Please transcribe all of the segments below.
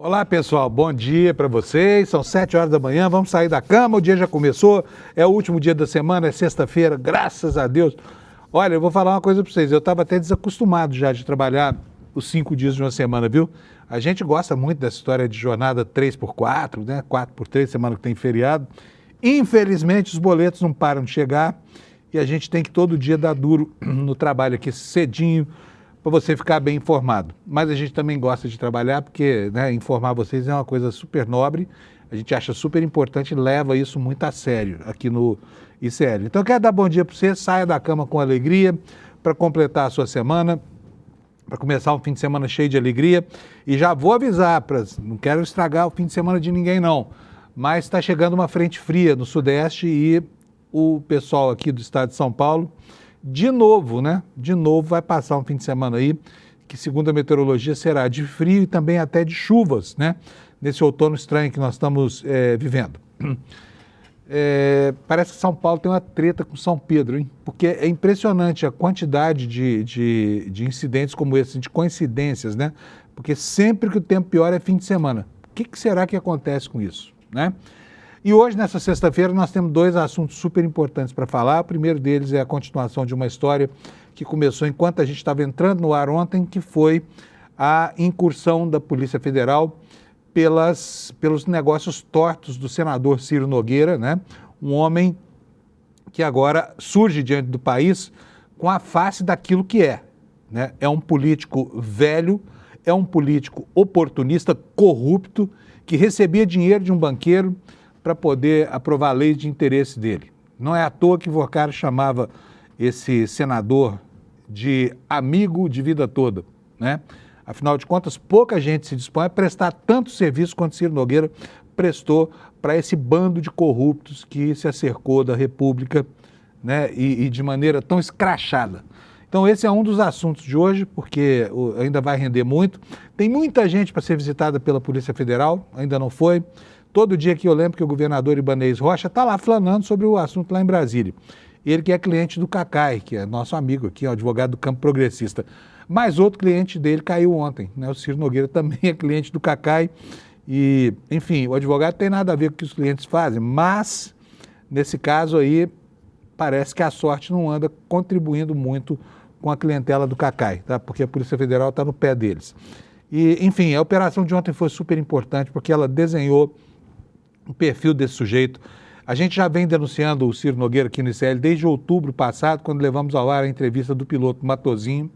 Olá pessoal, bom dia para vocês, são 7 horas da manhã, vamos sair da cama, o dia já começou, é o último dia da semana, é sexta-feira, graças a Deus. Olha, eu vou falar uma coisa para vocês, eu estava até desacostumado já de trabalhar os 5 dias de uma semana, viu? A gente gosta muito dessa história de jornada 3x4, né? 4x3, semana que tem feriado. Infelizmente os boletos não param de chegar e a gente tem que todo dia dar duro no trabalho aqui cedinho, para você ficar bem informado. Mas a gente também gosta de trabalhar porque, né, informar vocês é uma coisa super nobre, a gente acha super importante e leva isso muito a sério aqui no ICL. Então eu quero dar bom dia para você, saia da cama com alegria para completar a sua semana, para começar um fim de semana cheio de alegria. E já vou avisar, não quero estragar o fim de semana de ninguém não, mas está chegando uma frente fria no Sudeste e o pessoal aqui do estado de São Paulo de novo, né? De novo vai passar um fim de semana aí, que segundo a meteorologia será de frio e também até de chuvas, né? Nesse outono estranho que nós estamos vivendo. Parece que São Paulo tem uma treta com São Pedro, hein? Porque é impressionante a quantidade de incidentes como esse, de coincidências, né? Porque sempre que o tempo piora é fim de semana. O que será que acontece com isso, né? E hoje, nessa sexta-feira, nós temos 2 assuntos super importantes para falar. O primeiro deles é a continuação de uma história que começou enquanto a gente estava entrando no ar ontem, que foi a incursão da Polícia Federal pelos negócios tortos do senador Ciro Nogueira, né? Um homem que agora surge diante do país com a face daquilo que é, né? É um político velho, é um político oportunista, corrupto, que recebia dinheiro de um banqueiro para poder aprovar a lei de interesse dele. Não é à toa que Vorcaro chamava esse senador de amigo de vida toda, né? Afinal de contas, pouca gente se dispõe a prestar tanto serviço quanto Ciro Nogueira prestou para esse bando de corruptos que se acercou da República, né? E de maneira tão escrachada. Então esse é um dos assuntos de hoje, porque ainda vai render muito. Tem muita gente para ser visitada pela Polícia Federal, ainda não foi. Todo dia que eu lembro que o governador Ibanez Rocha está lá flanando sobre o assunto lá em Brasília. Ele que é cliente do Cacai, que é nosso amigo aqui, advogado do campo progressista. Mas outro cliente dele caiu ontem, né? O Ciro Nogueira também é cliente do Cacai. E, enfim, o advogado tem nada a ver com o que os clientes fazem, mas nesse caso aí parece que a sorte não anda contribuindo muito com a clientela do Cacai, tá? Porque a Polícia Federal está no pé deles. E, enfim, a operação de ontem foi super importante porque ela desenhou o perfil desse sujeito. A gente já vem denunciando o Ciro Nogueira aqui no ICL desde outubro passado, quando levamos ao ar a entrevista do piloto Matozinho,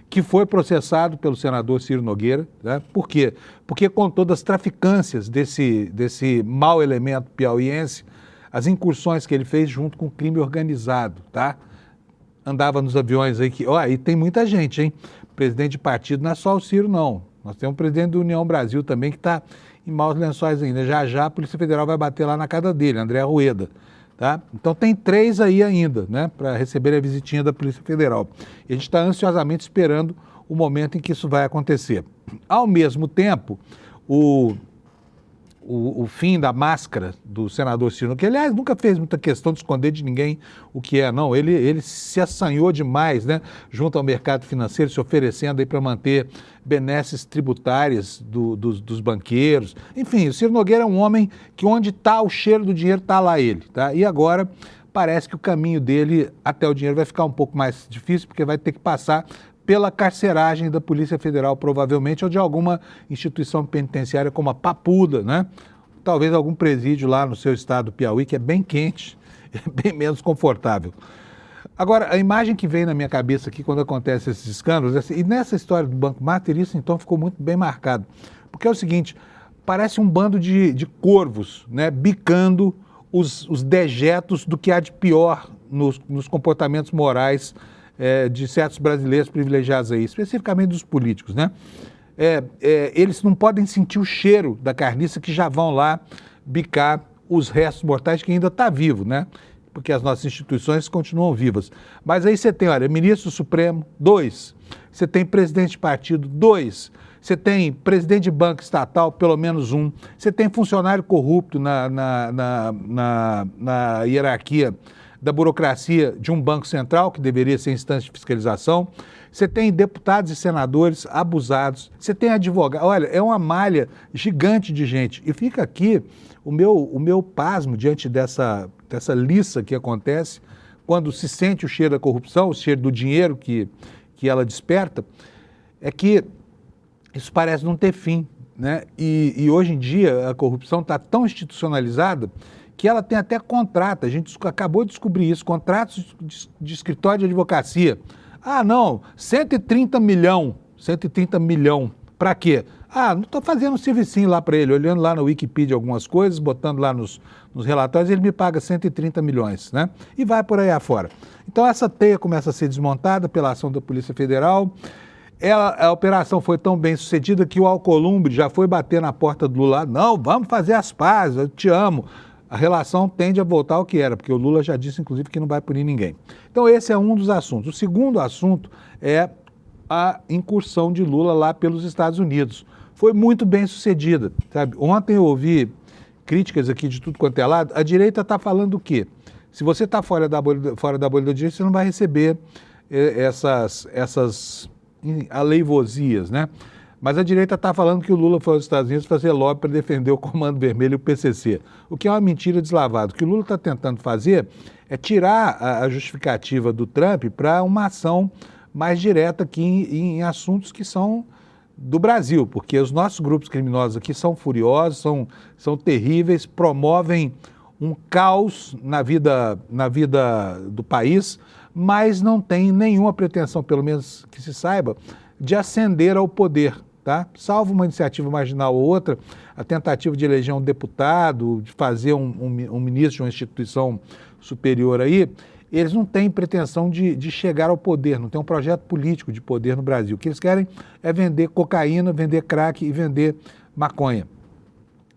que foi processado pelo senador Ciro Nogueira, né? Por quê? Porque contou das traficâncias desse mau elemento piauiense, as incursões que ele fez junto com o crime organizado, tá? Andava nos aviões aí que... Ó, e tem muita gente, hein? Presidente de partido não é só o Ciro, não. Nós temos um presidente da União Brasil também que está em maus lençóis ainda. Já já a Polícia Federal vai bater lá na casa dele, André Rueda, tá? Então tem 3 aí ainda, né, para receber a visitinha da Polícia Federal. E a gente está ansiosamente esperando o momento em que isso vai acontecer. Ao mesmo tempo, o fim da máscara do senador Ciro, que aliás nunca fez muita questão de esconder de ninguém o que é, não. Ele se assanhou demais, né, junto ao mercado financeiro, se oferecendo aí para manter benesses tributárias dos banqueiros. Enfim, o Ciro Nogueira é um homem que onde está o cheiro do dinheiro, está lá ele, tá? E agora parece que o caminho dele até o dinheiro vai ficar um pouco mais difícil, porque vai ter que passar pela carceragem da Polícia Federal, provavelmente, ou de alguma instituição penitenciária como a Papuda, né? Talvez algum presídio lá no seu estado do Piauí, que é bem quente, é bem menos confortável. Agora, a imagem que vem na minha cabeça aqui quando acontecem esses escândalos, e nessa história do Banco Mater, isso então ficou muito bem marcado, porque é o seguinte, parece um bando de corvos, né? Bicando os dejetos do que há de pior nos comportamentos morais de certos brasileiros privilegiados aí, especificamente dos políticos, né? Eles não podem sentir o cheiro da carniça que já vão lá bicar os restos mortais que ainda está vivo, né? Porque as nossas instituições continuam vivas. Mas aí você tem, olha, ministro Supremo, 2. Você tem presidente de partido, 2. Você tem presidente de banco estatal, pelo menos 1. Você tem funcionário corrupto na hierarquia da burocracia de um banco central, que deveria ser instância de fiscalização. Você tem deputados e senadores abusados. Você tem advogados. Olha, é uma malha gigante de gente. E fica aqui o meu pasmo diante dessa liça que acontece quando se sente o cheiro da corrupção, o cheiro do dinheiro que ela desperta, é que isso parece não ter fim, né? E hoje em dia a corrupção está tão institucionalizada que ela tem até contrato. A gente acabou de descobrir isso, contratos de escritório de advocacia. Ah, não, 130 milhão, para quê? Ah, não estou fazendo um servicinho lá para ele, olhando lá na Wikipedia algumas coisas, botando lá nos relatórios, ele me paga 130 milhões, né? E vai por aí afora. Então essa teia começa a ser desmontada pela ação da Polícia Federal. A operação foi tão bem sucedida que o Alcolumbre já foi bater na porta do Lula. Não, vamos fazer as pazes, eu te amo. A relação tende a voltar ao que era, porque o Lula já disse, inclusive, que não vai punir ninguém. Então esse é um dos assuntos. O segundo assunto é a incursão de Lula lá pelos Estados Unidos. Foi muito bem sucedida, sabe? Ontem eu ouvi críticas aqui de tudo quanto é lado. A direita está falando o quê? Se você está fora da bolha da direita, você não vai receber essas aleivosias, né? Mas a direita está falando que o Lula foi aos Estados Unidos fazer lobby para defender o Comando Vermelho e o PCC, o que é uma mentira deslavada. O que o Lula está tentando fazer é tirar a justificativa do Trump para uma ação mais direta aqui em assuntos que são do Brasil, porque os nossos grupos criminosos aqui são furiosos, são terríveis, promovem um caos na vida do país, mas não tem nenhuma pretensão, pelo menos que se saiba, de ascender ao poder, tá? Salvo uma iniciativa marginal ou outra, a tentativa de eleger um deputado, de fazer um ministro de uma instituição superior aí, eles não têm pretensão de chegar ao poder, não tem um projeto político de poder no Brasil. O que eles querem é vender cocaína, vender crack e vender maconha.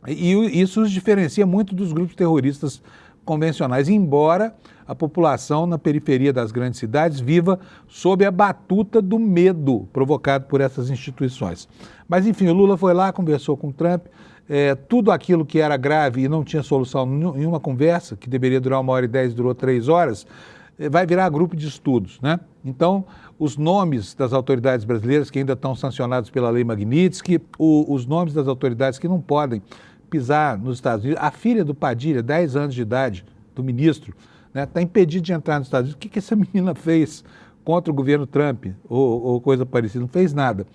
E isso os diferencia muito dos grupos terroristas convencionais, embora a população na periferia das grandes cidades viva sob a batuta do medo provocado por essas instituições. Mas, enfim, o Lula foi lá, conversou com o Trump, tudo aquilo que era grave e não tinha solução em uma conversa, que deveria durar 1h10, durou 3 horas, vai virar grupo de estudos, né? Então, os nomes das autoridades brasileiras que ainda estão sancionados pela Lei Magnitsky, os nomes das autoridades que não podem pisar nos Estados Unidos, a filha do Padilha, 10 anos de idade, do ministro, está impedido de entrar nos Estados Unidos. O que essa menina fez contra o governo Trump ou coisa parecida? Não fez nada.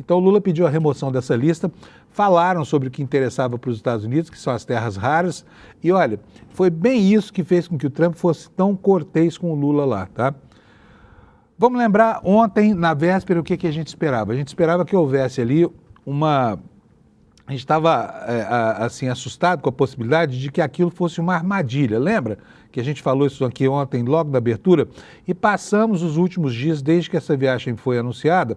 Então o Lula pediu a remoção dessa lista, falaram sobre o que interessava para os Estados Unidos, que são as terras raras, e olha, foi bem isso que fez com que o Trump fosse tão cortês com o Lula lá, tá? Vamos lembrar, ontem, na véspera, o que a gente esperava? A gente esperava que houvesse ali uma... A gente estava, assim, assustado com a possibilidade de que aquilo fosse uma armadilha. Lembra que a gente falou isso aqui ontem, logo da abertura? E passamos os últimos dias, desde que essa viagem foi anunciada,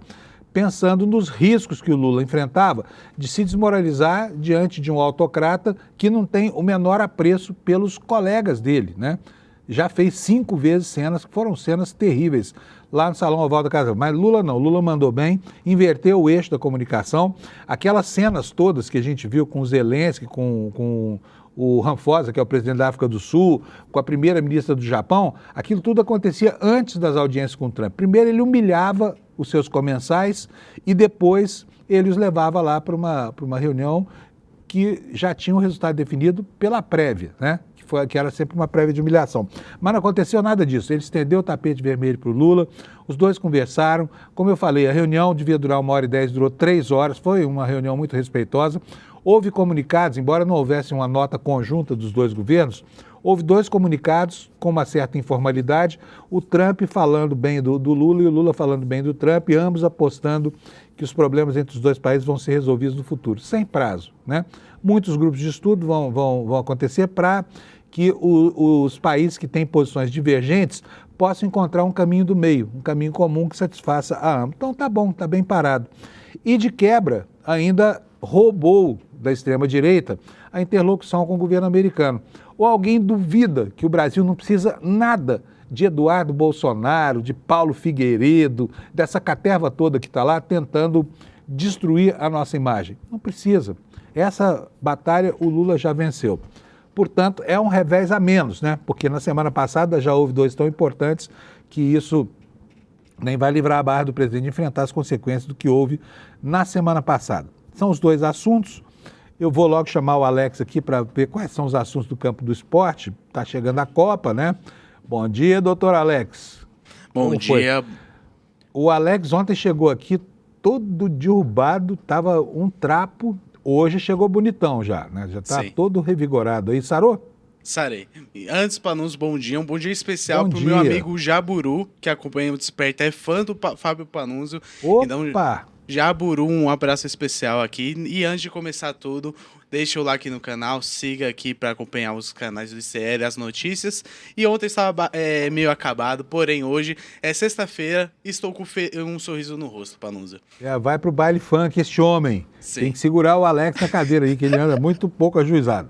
pensando nos riscos que o Lula enfrentava de se desmoralizar diante de um autocrata que não tem o menor apreço pelos colegas dele, né? Já fez 5 vezes cenas que foram cenas terríveis lá no Salão Oval da Casa. Mas Lula não, Lula mandou bem, inverteu o eixo da comunicação. Aquelas cenas todas que a gente viu com o Zelensky, com o Ramaphosa, que é o presidente da África do Sul, com a primeira-ministra do Japão, aquilo tudo acontecia antes das audiências com o Trump. Primeiro ele humilhava os seus comensais e depois ele os levava lá para uma reunião que já tinha um resultado definido pela prévia, né? Que era sempre uma prévia de humilhação. Mas não aconteceu nada disso. Ele estendeu o tapete vermelho para o Lula, os dois conversaram. Como eu falei, a reunião devia durar 1h10, durou 3 horas, foi uma reunião muito respeitosa. Houve comunicados, embora não houvesse uma nota conjunta dos dois governos, houve 2 comunicados com uma certa informalidade, o Trump falando bem do Lula e o Lula falando bem do Trump, ambos apostando que os problemas entre os dois países vão ser resolvidos no futuro, sem prazo, né? Muitos grupos de estudo vão acontecer para que os países que têm posições divergentes possam encontrar um caminho do meio, um caminho comum que satisfaça a ambos. Então tá bom, tá bem parado. E de quebra, ainda roubou da extrema-direita a interlocução com o governo americano. Ou alguém duvida que o Brasil não precisa nada de Eduardo Bolsonaro, de Paulo Figueiredo, dessa caterva toda que está lá tentando destruir a nossa imagem? Não precisa. Essa batalha o Lula já venceu. Portanto, é um revés a menos, né? Porque na semana passada já houve 2 tão importantes que isso nem vai livrar a barra do presidente de enfrentar as consequências do que houve na semana passada. São os 2 assuntos. Eu vou logo chamar o Alex aqui para ver quais são os assuntos do campo do esporte. Está chegando a Copa, né? Bom dia, doutor Alex. Bom dia. O Alex ontem chegou aqui todo derrubado, estava um trapo. Hoje chegou bonitão já, né? Já está todo revigorado aí. Sarou? Sarei. Antes, Panunzio, bom dia. Um bom dia especial Bom pro dia. meu amigo Jaburu, que acompanha o Desperta, é fã do Fábio Panunzio. Opa! Então, Jaburu, um abraço especial aqui. E antes de começar tudo, deixa o like no canal, siga aqui para acompanhar os canais do ICL, as notícias. E ontem estava meio acabado, porém hoje é sexta-feira, estou com um sorriso no rosto, Panunzio. Vai pro baile funk esse homem. Sim. Tem que segurar o Alex na cadeira aí, que ele anda muito pouco ajuizado.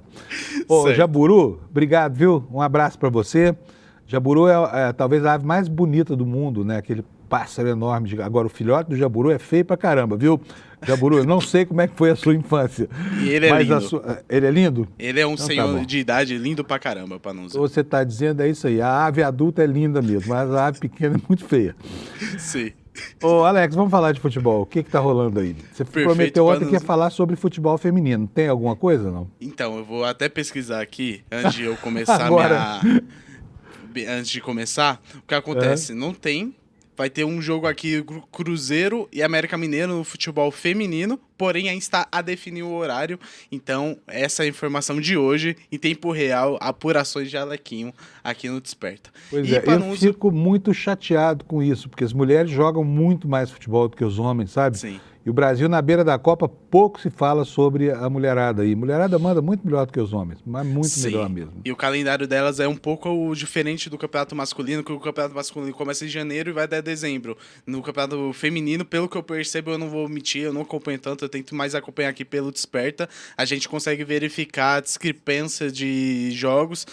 Ô, Jaburu, obrigado, viu? Um abraço para você. Jaburu é talvez a ave mais bonita do mundo, né? Aquele pássaro enorme. Agora, o filhote do Jaburu é feio pra caramba, viu? Jaburu, eu não sei como é que foi a sua infância. E ele é lindo. Ele é lindo? Ele é um senhor de idade lindo pra caramba, Panunzio. Você está dizendo, é isso aí. A ave adulta é linda mesmo, mas a ave pequena é muito feia. Sim. Ô, Alex, vamos falar de futebol. O que tá rolando aí? Você prometeu ontem que ia falar sobre futebol feminino. Tem alguma coisa, não? Então, eu vou até pesquisar aqui, antes de eu começar Antes de começar, o que acontece? Não tem. Vai ter um jogo aqui, Cruzeiro e América Mineiro no futebol feminino, porém ainda está a definir o horário. Então, essa é a informação de hoje, em tempo real, apurações de Alequinho aqui no Desperta. Pois é, eu fico muito chateado com isso, porque as mulheres jogam muito mais futebol do que os homens, sabe? Sim. E o Brasil, na beira da Copa, pouco se fala sobre a mulherada aí. Mulherada manda muito melhor do que os homens, mas muito melhor mesmo. E o calendário delas é um pouco diferente do campeonato masculino, que o campeonato masculino começa em janeiro e vai até dezembro. No campeonato feminino, pelo que eu percebo, eu não vou mentir, eu não acompanho tanto, eu tento mais acompanhar aqui pelo Desperta. A gente consegue verificar a discrepância de jogos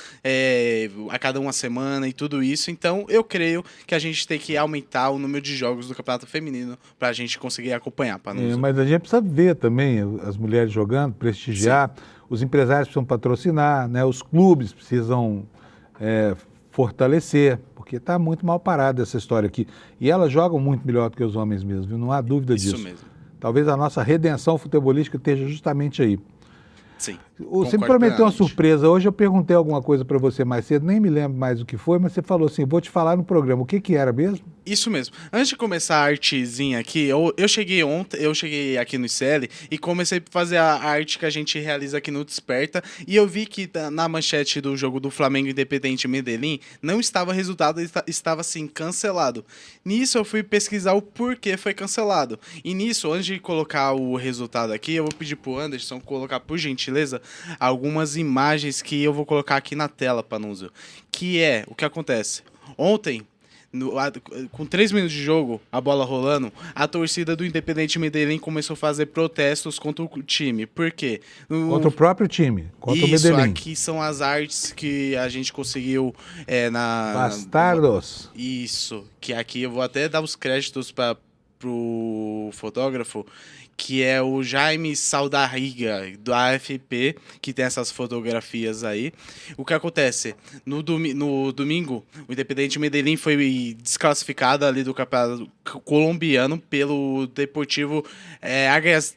a cada uma semana e tudo isso. Então, eu creio que a gente tem que aumentar o número de jogos do campeonato feminino pra gente conseguir acompanhar. Mas a gente precisa ver também as mulheres jogando, prestigiar. Sim. Os empresários precisam patrocinar, né? Os clubes precisam fortalecer, porque está muito mal parada essa história aqui. E elas jogam muito melhor do que os homens mesmo, viu? Não há dúvida disso. Isso mesmo. Talvez a nossa redenção futebolística esteja justamente aí. Sim. Você me prometeu uma surpresa. Hoje eu perguntei alguma coisa para você mais cedo, nem me lembro mais o que foi, mas você falou assim, vou te falar no programa. O que era mesmo? Isso mesmo. Antes de começar a artezinha aqui, eu cheguei aqui no ICL e comecei a fazer a arte que a gente realiza aqui no Desperta, e eu vi que na manchete do jogo do Flamengo Independente Medellín não estava resultado, estava assim, cancelado. Nisso eu fui pesquisar o porquê foi cancelado. E nisso, antes de colocar o resultado aqui, eu vou pedir pro Anderson colocar, por gentileza, algumas imagens que eu vou colocar aqui na tela, Panunzio. Que é o que acontece. Ontem, com 3 minutos de jogo, a bola rolando, a torcida do Independente Medellín começou a fazer protestos contra o time. Por quê? Contra o próprio time, contra o Medellín. Isso, aqui são as artes que a gente conseguiu Bastardos. Isso, que aqui eu vou até dar os créditos pro fotógrafo, que é o Jaime Saldarriga, do AFP, que tem essas fotografias aí. O que acontece? No domingo, o Independente Medellín foi desclassificado ali do campeonato colombiano pelo Deportivo Águias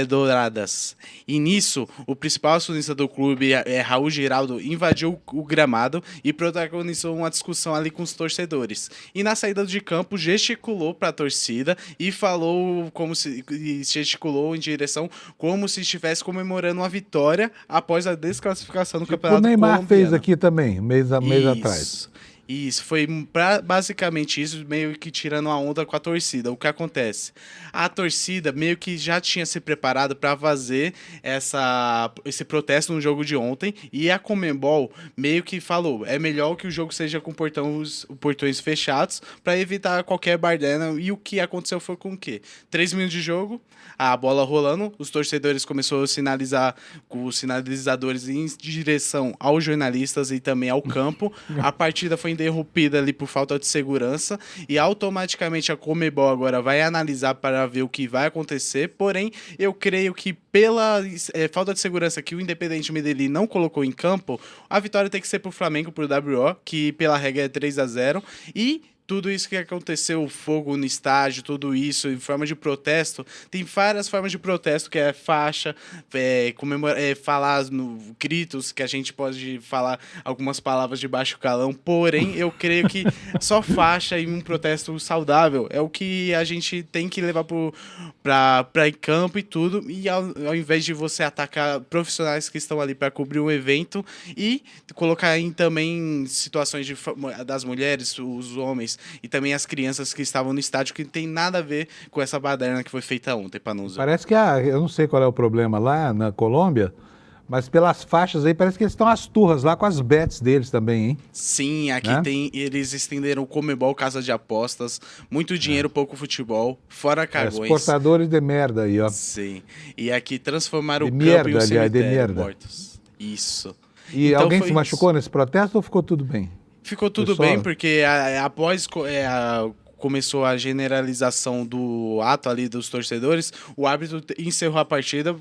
Douradas. E nisso, o principal acionista do clube, Raul Giraldo, invadiu o gramado e protagonizou uma discussão ali com os torcedores. E na saída de campo, gesticulou para a torcida e gesticulou em direção como se estivesse comemorando uma vitória após a desclassificação do campeonato colombiano. O Neymar fez aqui também, mês atrás. Isso, foi basicamente isso, meio que tirando a onda com a torcida. O que acontece? A torcida meio que já tinha se preparado para fazer esse protesto no jogo de ontem, e a Conmebol meio que falou, é melhor que o jogo seja com portões fechados para evitar qualquer bardana. E o que aconteceu foi com o quê? 3 minutos de jogo, a bola rolando, os torcedores começaram a sinalizar com os sinalizadores em direção aos jornalistas e também ao campo. A partida foi interrompida ali por falta de segurança e automaticamente a Conmebol agora vai analisar para ver o que vai acontecer, porém eu creio que pela falta de segurança que o Independente Medellín não colocou em campo, a vitória tem que ser pro Flamengo, pro WO, que pela regra é 3-0, e tudo isso que aconteceu, o fogo no estádio, tudo isso, em forma de protesto, tem várias formas de protesto, que é faixa, falar gritos, que a gente pode falar algumas palavras de baixo calão, porém, eu creio que só faixa e um protesto saudável é o que a gente tem que levar pra em campo e tudo, e ao invés de você atacar profissionais que estão ali para cobrir um evento e colocar também situações das mulheres, os homens, e também as crianças que estavam no estádio, que não tem nada a ver com essa baderna que foi feita ontem, Panusa. Parece que eu não sei qual é o problema lá na Colômbia, mas pelas faixas aí parece que eles estão as turras lá com as bets deles também, hein? Sim, aqui Né? eles estenderam o Conmebol, casa de apostas, muito dinheiro, pouco futebol, fora cagões. Exportadores de merda aí, ó. Sim, e aqui transformaram De o campo em merda, um aliás, de cemitério, merda. mortos. Isso. E Então alguém foi se machucou nesse protesto ou ficou tudo bem? Ficou tudo Pessoal? bem, porque após começou a generalização do ato ali dos torcedores, o árbitro encerrou a partida,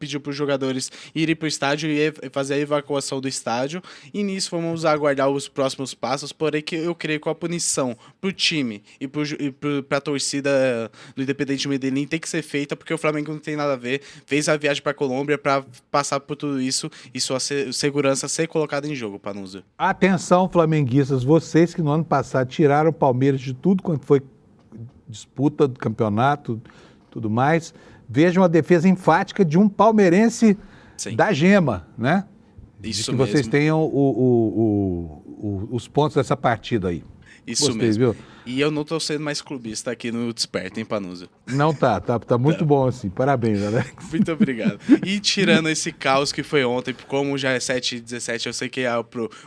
pediu para os jogadores irem para o estádio e fazer a evacuação do estádio, e nisso vamos aguardar os próximos passos, porém que eu creio que a punição para o time e para a torcida do Independente Medellín tem que ser feita, porque o Flamengo não tem nada a ver, fez a viagem para a Colômbia para passar por tudo isso e sua segurança ser colocada em jogo, Panusa. Atenção, flamenguistas, vocês que no ano passado tiraram o Palmeiras de tudo quanto foi disputa do campeonato, tudo mais, vejam a defesa enfática de um palmeirense Sim. da gema, né? Isso de que mesmo. vocês tenham os pontos dessa partida aí. Isso Gostei, mesmo. viu? E eu não tô sendo mais clubista aqui no Desperta, hein, Panusa? Não tá muito bom assim. Parabéns, Alex. Muito obrigado. E tirando esse caos que foi ontem, como já é 7h17, eu sei que a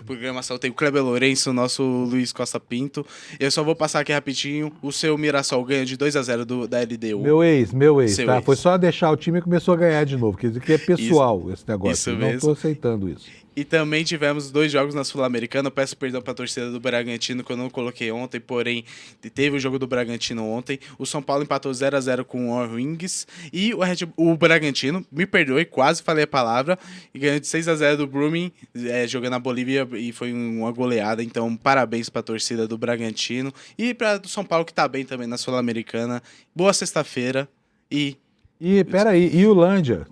programação tem o Kleber Lourenço, o nosso Luiz Costa Pinto. Eu só vou passar aqui rapidinho. O seu Mirassol ganha de 2-0 da LDU. Meu ex, Seu tá? ex. Foi só deixar o time e começou a ganhar de novo. Quer dizer que é pessoal esse negócio. Isso Eu não mesmo. tô aceitando isso. E também tivemos 2 jogos na Sul-Americana. Eu peço perdão para a torcida do Bragantino, que eu não coloquei ontem, porém teve o jogo do Bragantino ontem. O São Paulo empatou 0-0 com o Orwings. E o Bragantino, me perdoe, quase falei a palavra, e ganhou de 6-0 do Brumming, jogando na Bolívia, e foi uma goleada. Então, parabéns para a torcida do Bragantino. E para o São Paulo, que está bem também na Sul-Americana. Boa sexta-feira. E peraí, e o Lândia?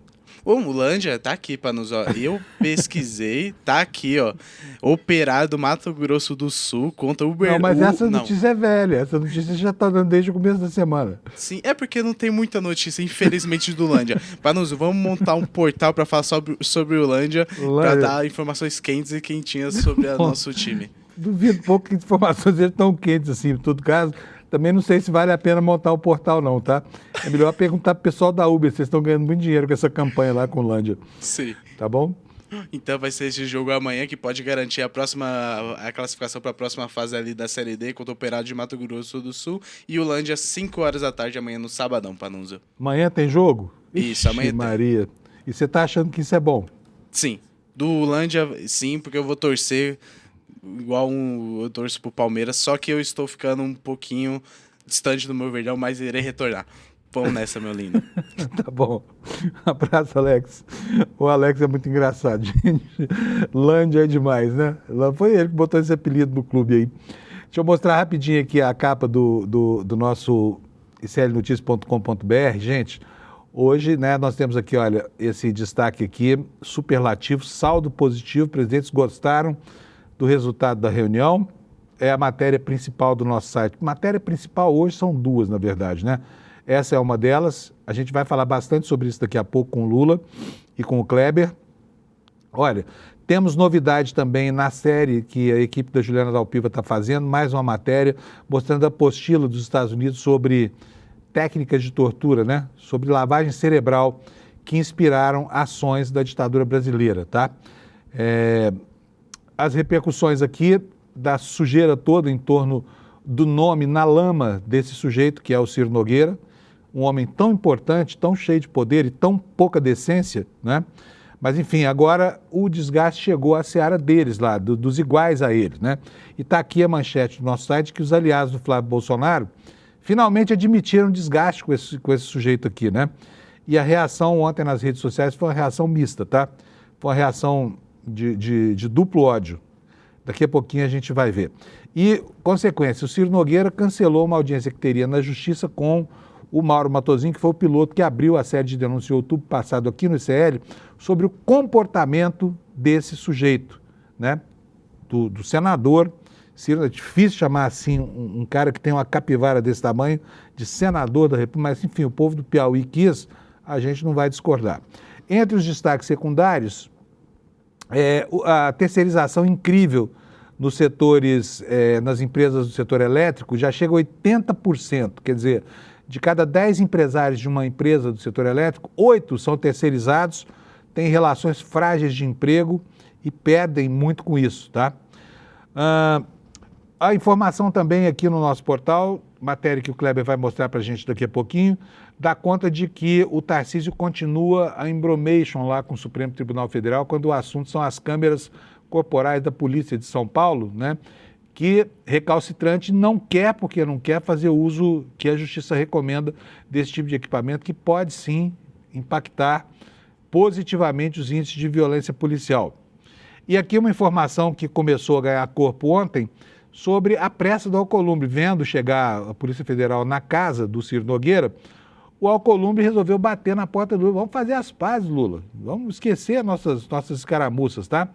O Mulândia tá aqui pra nos... Ó, eu pesquisei, tá aqui, ó. Operário do Mato Grosso do Sul contra o Não, mas essa notícia é velha. Essa notícia já tá dando desde o começo da semana. Sim, é porque não tem muita notícia, infelizmente, do Lândia. Panuso, vamos montar um portal pra falar sobre o Lândia, pra dar informações quentes e quentinhas sobre o nosso time. Duvido pouco que informações eles tão quentes assim, em todo caso. Também não sei se vale a pena montar o portal não, tá? É melhor perguntar pro pessoal da Uber, vocês estão ganhando muito dinheiro com essa campanha lá com o Lândia. Sim. Tá bom? Então vai ser esse jogo amanhã que pode garantir a classificação para a próxima fase ali da Série D contra o Operário de Mato Grosso do Sul e o Lândia às 5 horas da tarde amanhã no sabadão, Panusa. Amanhã tem jogo? Isso, amanhã Maria. E você tá achando que isso é bom? Sim. Do Lândia, sim, porque eu vou torcer igual eu torço pro Palmeiras, só que eu estou ficando um pouquinho distante do meu verdão, mas irei retornar. Vamos nessa, meu lindo. Tá bom. Abraço, Alex. O Alex é muito engraçado, gente. Lândia é demais, né? Foi ele que botou esse apelido no clube aí. Deixa eu mostrar rapidinho aqui a capa do nosso iclnoticias.com.br. Gente, hoje, né, nós temos aqui, olha, esse destaque aqui, superlativo, saldo positivo, presidentes gostaram do resultado da reunião. É a matéria principal do nosso site. Matéria principal hoje são duas, na verdade, né? Essa é uma delas. A gente vai falar bastante sobre isso daqui a pouco com o Lula e com o Kleber. Olha, temos novidade também na série que a equipe da Juliana Dalpiva está fazendo, mais uma matéria mostrando a apostila dos Estados Unidos sobre técnicas de tortura, né? Sobre lavagem cerebral que inspiraram ações da ditadura brasileira, tá? As repercussões aqui da sujeira toda em torno do nome na lama desse sujeito, que é o Ciro Nogueira, um homem tão importante, tão cheio de poder e tão pouca decência, né? Mas, enfim, agora o desgaste chegou à seara deles lá, dos iguais a eles, né? E está aqui a manchete do nosso site que os aliados do Flávio Bolsonaro finalmente admitiram desgaste com esse sujeito aqui, né? E a reação ontem nas redes sociais foi uma reação mista, tá? Foi uma reação de duplo ódio. Daqui a pouquinho a gente vai ver. E, consequência, o Ciro Nogueira cancelou uma audiência que teria na Justiça com o Mauro Matosinho, que foi o piloto que abriu a série de denúncia em outubro passado aqui no ICL, sobre o comportamento desse sujeito, né? Do senador Ciro. É difícil chamar assim um cara que tem uma capivara desse tamanho de senador da República, mas enfim, o povo do Piauí quis, a gente não vai discordar. Entre os destaques secundários, a terceirização incrível nos setores, nas empresas do setor elétrico, já chega a 80%, quer dizer, de cada 10 empresários de uma empresa do setor elétrico, 8 são terceirizados, têm relações frágeis de emprego e perdem muito com isso, tá? A informação também aqui no nosso portal, matéria que o Kleber vai mostrar para a gente daqui a pouquinho, dá conta de que o Tarcísio continua a embromation lá com o Supremo Tribunal Federal, quando o assunto são as câmeras corporais da Polícia de São Paulo, né? Que recalcitrante não quer, porque não quer fazer uso que a Justiça recomenda desse tipo de equipamento, que pode sim impactar positivamente os índices de violência policial. E aqui uma informação que começou a ganhar corpo ontem sobre a pressa do Alcolumbre. Vendo chegar a Polícia Federal na casa do Ciro Nogueira, o Alcolumbre resolveu bater na porta do Lula. Vamos fazer as pazes, Lula. Vamos esquecer nossas escaramuças, tá?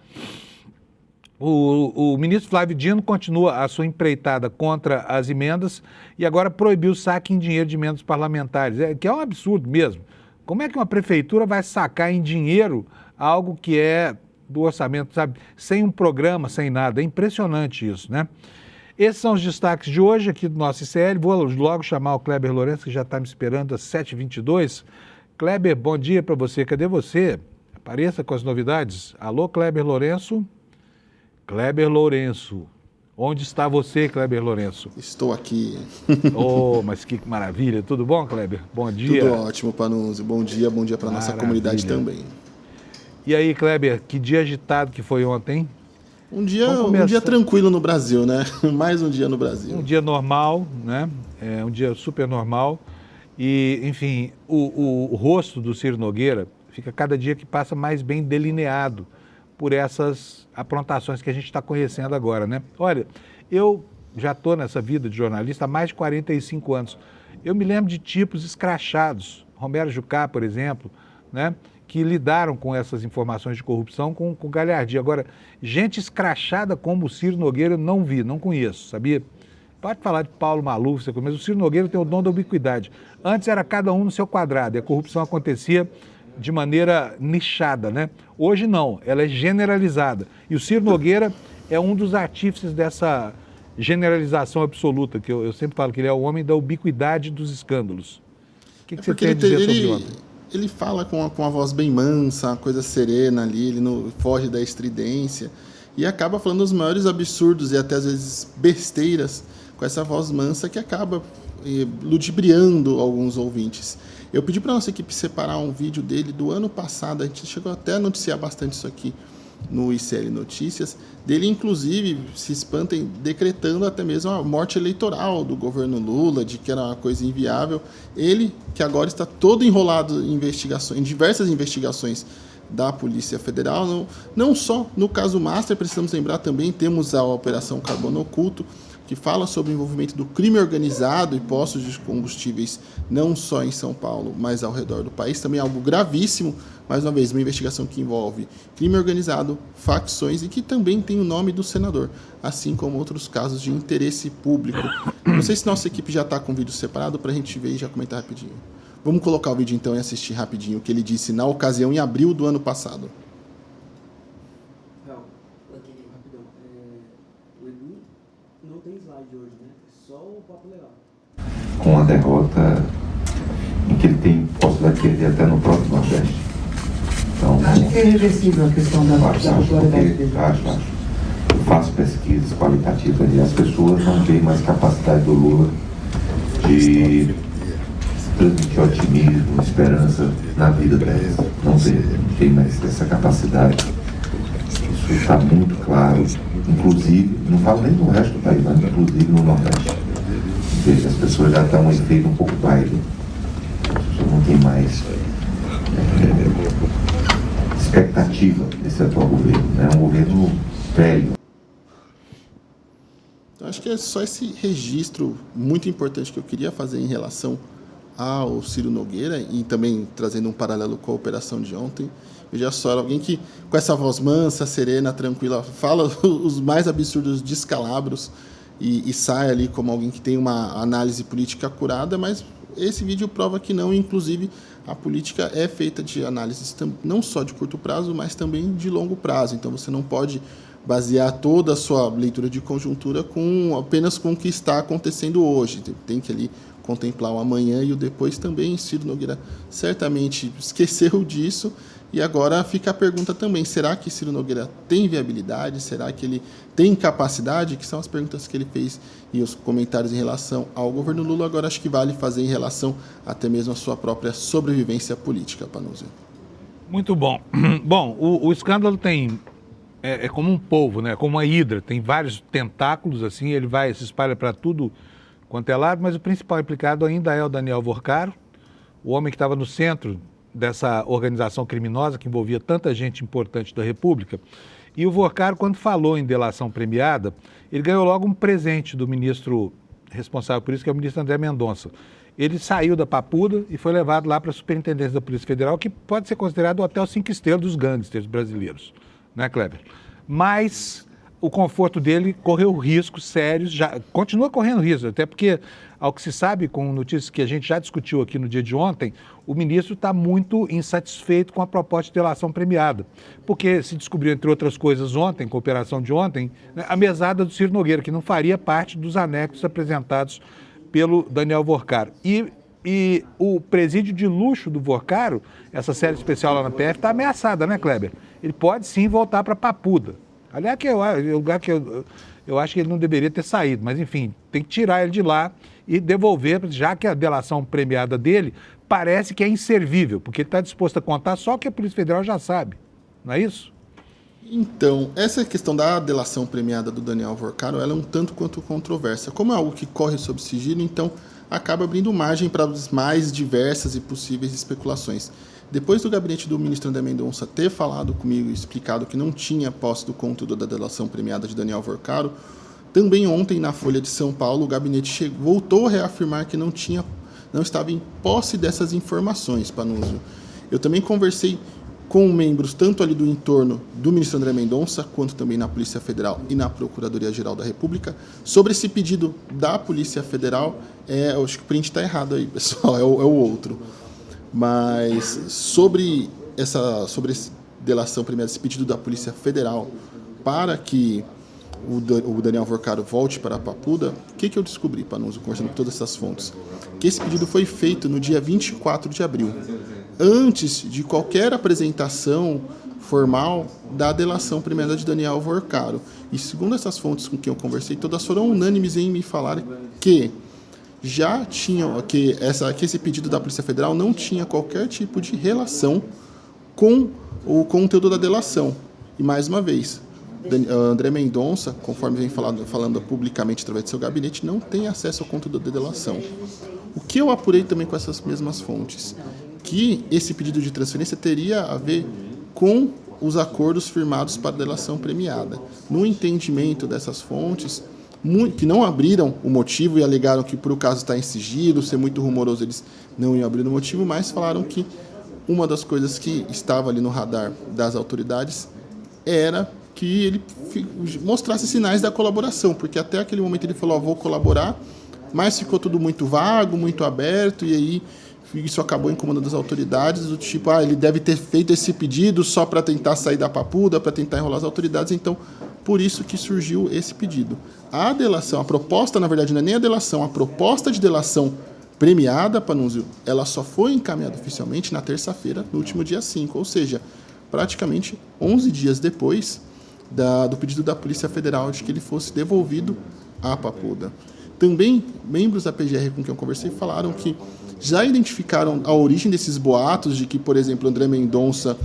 O ministro Flávio Dino continua a sua empreitada contra as emendas e agora proibiu o saque em dinheiro de emendas parlamentares, que é um absurdo mesmo. Como é que uma prefeitura vai sacar em dinheiro algo que é do orçamento, sabe? Sem um programa, sem nada. É impressionante isso, né? Esses são os destaques de hoje aqui do nosso ICL. Vou logo chamar o Kleber Lourenço, que já está me esperando às 7h22. Kleber, bom dia para você. Cadê você? Apareça com as novidades. Alô, Kleber Lourenço? Kleber Lourenço. Onde está você, Kleber Lourenço? Estou aqui. Oh, mas que maravilha. Tudo bom, Kleber? Bom dia. Tudo ótimo, Panunzio. Bom dia para a nossa comunidade também. E aí, Kleber, que dia agitado que foi ontem? Um dia tranquilo no Brasil, né? Mais um dia no Brasil. Um dia normal, né? Um dia super normal. E, enfim, o rosto do Ciro Nogueira fica cada dia que passa mais bem delineado por essas aprontações que a gente está conhecendo agora, né? Olha, eu já estou nessa vida de jornalista há mais de 45 anos. Eu me lembro de tipos escrachados, Romero Jucá, por exemplo, né? Que lidaram com essas informações de corrupção com galhardia. Agora, gente escrachada como o Ciro Nogueira eu não vi, não conheço, sabia? Pode falar de Paulo Maluf, mas o Ciro Nogueira tem o dom da ubiquidade. Antes era cada um no seu quadrado e a corrupção acontecia de maneira nichada, né? Hoje não, ela é generalizada. E o Ciro Nogueira é um dos artífices dessa generalização absoluta, que eu sempre falo que ele é o homem da ubiquidade dos escândalos. O que você tem a dizer sobre ontem? Ele fala com a voz bem mansa, uma coisa serena ali, ele não foge da estridência e acaba falando os maiores absurdos e até às vezes besteiras com essa voz mansa que acaba ludibriando alguns ouvintes. Eu pedi para a nossa equipe separar um vídeo dele do ano passado, a gente chegou até a noticiar bastante isso aqui no ICL Notícias, dele inclusive, se espantem, decretando até mesmo a morte eleitoral do governo Lula, de que era uma coisa inviável. Ele, que agora está todo enrolado em diversas investigações da Polícia Federal, não só no caso Master, precisamos lembrar também, temos a Operação Carbono Oculto, que fala sobre o envolvimento do crime organizado e postos de combustíveis não só em São Paulo, mas ao redor do país. Também algo gravíssimo, mais uma vez, uma investigação que envolve crime organizado, facções e que também tem o nome do senador, assim como outros casos de interesse público. Não sei se nossa equipe já está com o vídeo separado para a gente ver e já comentar rapidinho. Vamos colocar o vídeo então e assistir rapidinho o que ele disse na ocasião em abril do ano passado. Não tem slide hoje, né? Só o papo legal. Com a derrota em que ele tem possibilidade de perder até no próprio Nordeste. Então, acho que é irreversível a questão da popularidade dele. Acho. Eu faço pesquisas qualitativas e as pessoas não veem mais capacidade do Lula de transmitir otimismo, esperança na vida delas. não tem mais essa capacidade. Isso está muito claro, inclusive, não falo nem do resto do país, mas inclusive no Nordeste. Veja, as pessoas já estão um efeito um pouco baile. As pessoas não tem mais expectativa desse atual governo. É um governo velho. Acho que é só esse registro muito importante que eu queria fazer em relação ao Ciro Nogueira e também trazendo um paralelo com a operação de ontem. Veja só, alguém que com essa voz mansa, serena, tranquila, fala os mais absurdos descalabros e sai ali como alguém que tem uma análise política acurada, mas esse vídeo prova que não, inclusive a política é feita de análises não só de curto prazo, mas também de longo prazo. Então você não pode basear toda a sua leitura de conjuntura apenas com o que está acontecendo hoje. Tem que ali contemplar o amanhã e o depois também. Ciro Nogueira certamente esqueceu disso e agora fica a pergunta também, será que Ciro Nogueira tem viabilidade? Será que ele tem capacidade? Que são as perguntas que ele fez e os comentários em relação ao governo Lula. Agora acho que vale fazer em relação até mesmo à sua própria sobrevivência política, Panunzio. Muito bom. Bom, o escândalo tem... É como um polvo, né? Como uma hidra, tem vários tentáculos, assim, ele se espalha para tudo quanto é lado, mas o principal implicado ainda é o Daniel Vorcaro, o homem que estava no centro dessa organização criminosa que envolvia tanta gente importante da República. E o Vorcaro, quando falou em delação premiada, ele ganhou logo um presente do ministro responsável por isso, que é o ministro André Mendonça. Ele saiu da Papuda e foi levado lá para a Superintendência da Polícia Federal, que pode ser considerado o hotel 5 estrelas dos gangsters brasileiros. Né, Kleber? Mas o conforto dele correu riscos sérios, já continua correndo riscos, até porque, ao que se sabe, com notícias que a gente já discutiu aqui no dia de ontem, o ministro está muito insatisfeito com a proposta de delação premiada, porque se descobriu, entre outras coisas, ontem, com a operação de ontem, né, a mesada do Ciro Nogueira, que não faria parte dos anexos apresentados pelo Daniel Vorcaro. E o presídio de luxo do Vorcaro, essa série especial lá na PF, está ameaçada, né, Kleber? Ele pode sim voltar para Papuda. Aliás, que é o lugar que eu acho que ele não deveria ter saído, mas enfim, tem que tirar ele de lá e devolver, já que a delação premiada dele parece que é inservível, porque ele está disposto a contar só o que a Polícia Federal já sabe, não é isso? Então, essa questão da delação premiada do Daniel Vorcaro, ela é um tanto quanto controversa. Como é algo que corre sob sigilo, então acaba abrindo margem para as mais diversas e possíveis especulações. Depois do gabinete do ministro André Mendonça ter falado comigo e explicado que não tinha posse do conteúdo da delação premiada de Daniel Vorcaro, também ontem na Folha de São Paulo o gabinete voltou a reafirmar que não estava em posse dessas informações, Panunzio. Eu também conversei com membros tanto ali do entorno do ministro André Mendonça, quanto também na Polícia Federal e na Procuradoria-Geral da República, sobre esse pedido da Polícia Federal. Eu acho que o print está errado aí, pessoal, é o outro. Mas sobre essa delação premiada, esse pedido da Polícia Federal para que o Daniel Vorcaro volte para a Papuda, o que eu descobri, Panunzio, conversando com todas essas fontes? Que esse pedido foi feito no dia 24 de abril, antes de qualquer apresentação formal da delação premiada de Daniel Vorcaro. E segundo essas fontes com quem eu conversei, todas foram unânimes em me falar que já tinham, que esse pedido da Polícia Federal não tinha qualquer tipo de relação com o conteúdo da delação. E mais uma vez, André Mendonça, conforme vem falando publicamente através do seu gabinete, não tem acesso ao conteúdo da delação. O que eu apurei também com essas mesmas fontes? Que esse pedido de transferência teria a ver com os acordos firmados para a delação premiada. No entendimento dessas fontes, que não abriram o motivo e alegaram que por o caso estar em sigilo, ser muito rumoroso, eles não iam abrir o motivo, mas falaram que uma das coisas que estava ali no radar das autoridades era que ele mostrasse sinais da colaboração, porque até aquele momento ele falou, vou colaborar, mas ficou tudo muito vago, muito aberto, e aí isso acabou incomodando as autoridades, do tipo, ele deve ter feito esse pedido só para tentar sair da Papuda, para tentar enrolar as autoridades, então por isso que surgiu esse pedido. A delação, a proposta, na verdade, não é nem a delação, a proposta de delação premiada, Panunzio, ela só foi encaminhada oficialmente na terça-feira, no último dia 5, ou seja, praticamente 11 dias depois do pedido da Polícia Federal de que ele fosse devolvido à Papuda. Também, membros da PGR com quem eu conversei falaram que já identificaram a origem desses boatos de que, por exemplo, André Mendonça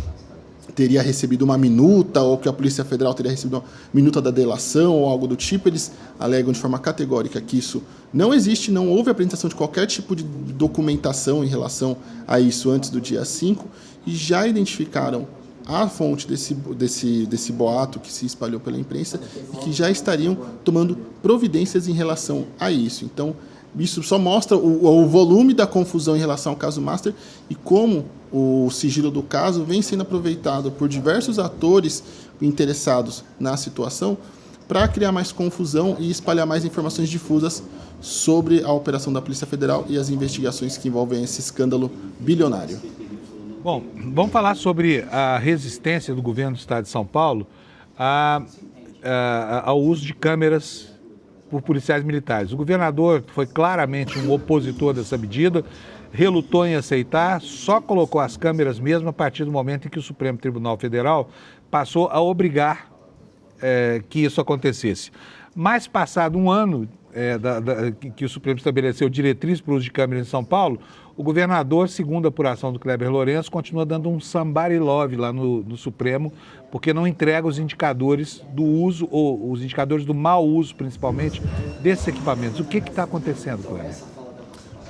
teria recebido uma minuta, ou que a Polícia Federal teria recebido uma minuta da delação, ou algo do tipo. Eles alegam de forma categórica que isso não existe, não houve apresentação de qualquer tipo de documentação em relação a isso antes do dia 5, e já identificaram a fonte desse boato que se espalhou pela imprensa e que já estariam tomando providências em relação a isso. Então, isso só mostra o volume da confusão em relação ao caso Master e como o sigilo do caso vem sendo aproveitado por diversos atores interessados na situação para criar mais confusão e espalhar mais informações difusas sobre a operação da Polícia Federal e as investigações que envolvem esse escândalo bilionário. Bom, vamos falar sobre a resistência do governo do Estado de São Paulo ao uso de câmeras por policiais militares. O governador foi claramente um opositor dessa medida, relutou em aceitar, só colocou as câmeras mesmo a partir do momento em que o Supremo Tribunal Federal passou a obrigar que isso acontecesse. Mas passado um ano que o Supremo estabeleceu diretriz para o uso de câmeras em São Paulo, o governador, segundo a apuração do Kleber Lourenço, continua dando um somebody love lá no Supremo, porque não entrega os indicadores do uso, ou os indicadores do mau uso, principalmente, desses equipamentos. O que está acontecendo, Kleber?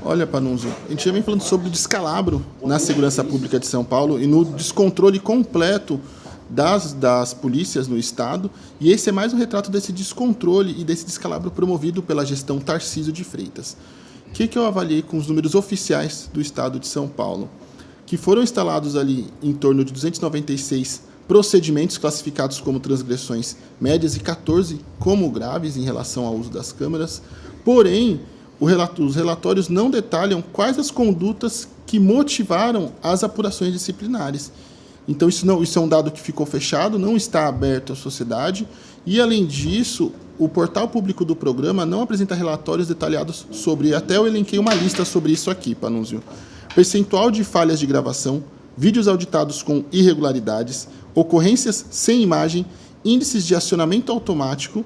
Olha, Panunzio, a gente já vem falando sobre o descalabro na segurança pública de São Paulo e no descontrole completo das polícias no Estado, e esse é mais um retrato desse descontrole e desse descalabro promovido pela gestão Tarcísio de Freitas. O que eu avaliei com os números oficiais do Estado de São Paulo? Que foram instalados ali em torno de 296 procedimentos classificados como transgressões médias e 14 como graves em relação ao uso das câmeras, porém, os relatórios não detalham quais as condutas que motivaram as apurações disciplinares. Então, isso é um dado que ficou fechado, não está aberto à sociedade. E, além disso, o portal público do programa não apresenta relatórios detalhados sobre... Até eu elenquei uma lista sobre isso aqui, Panunzio. Percentual de falhas de gravação, vídeos auditados com irregularidades, ocorrências sem imagem, índices de acionamento automático,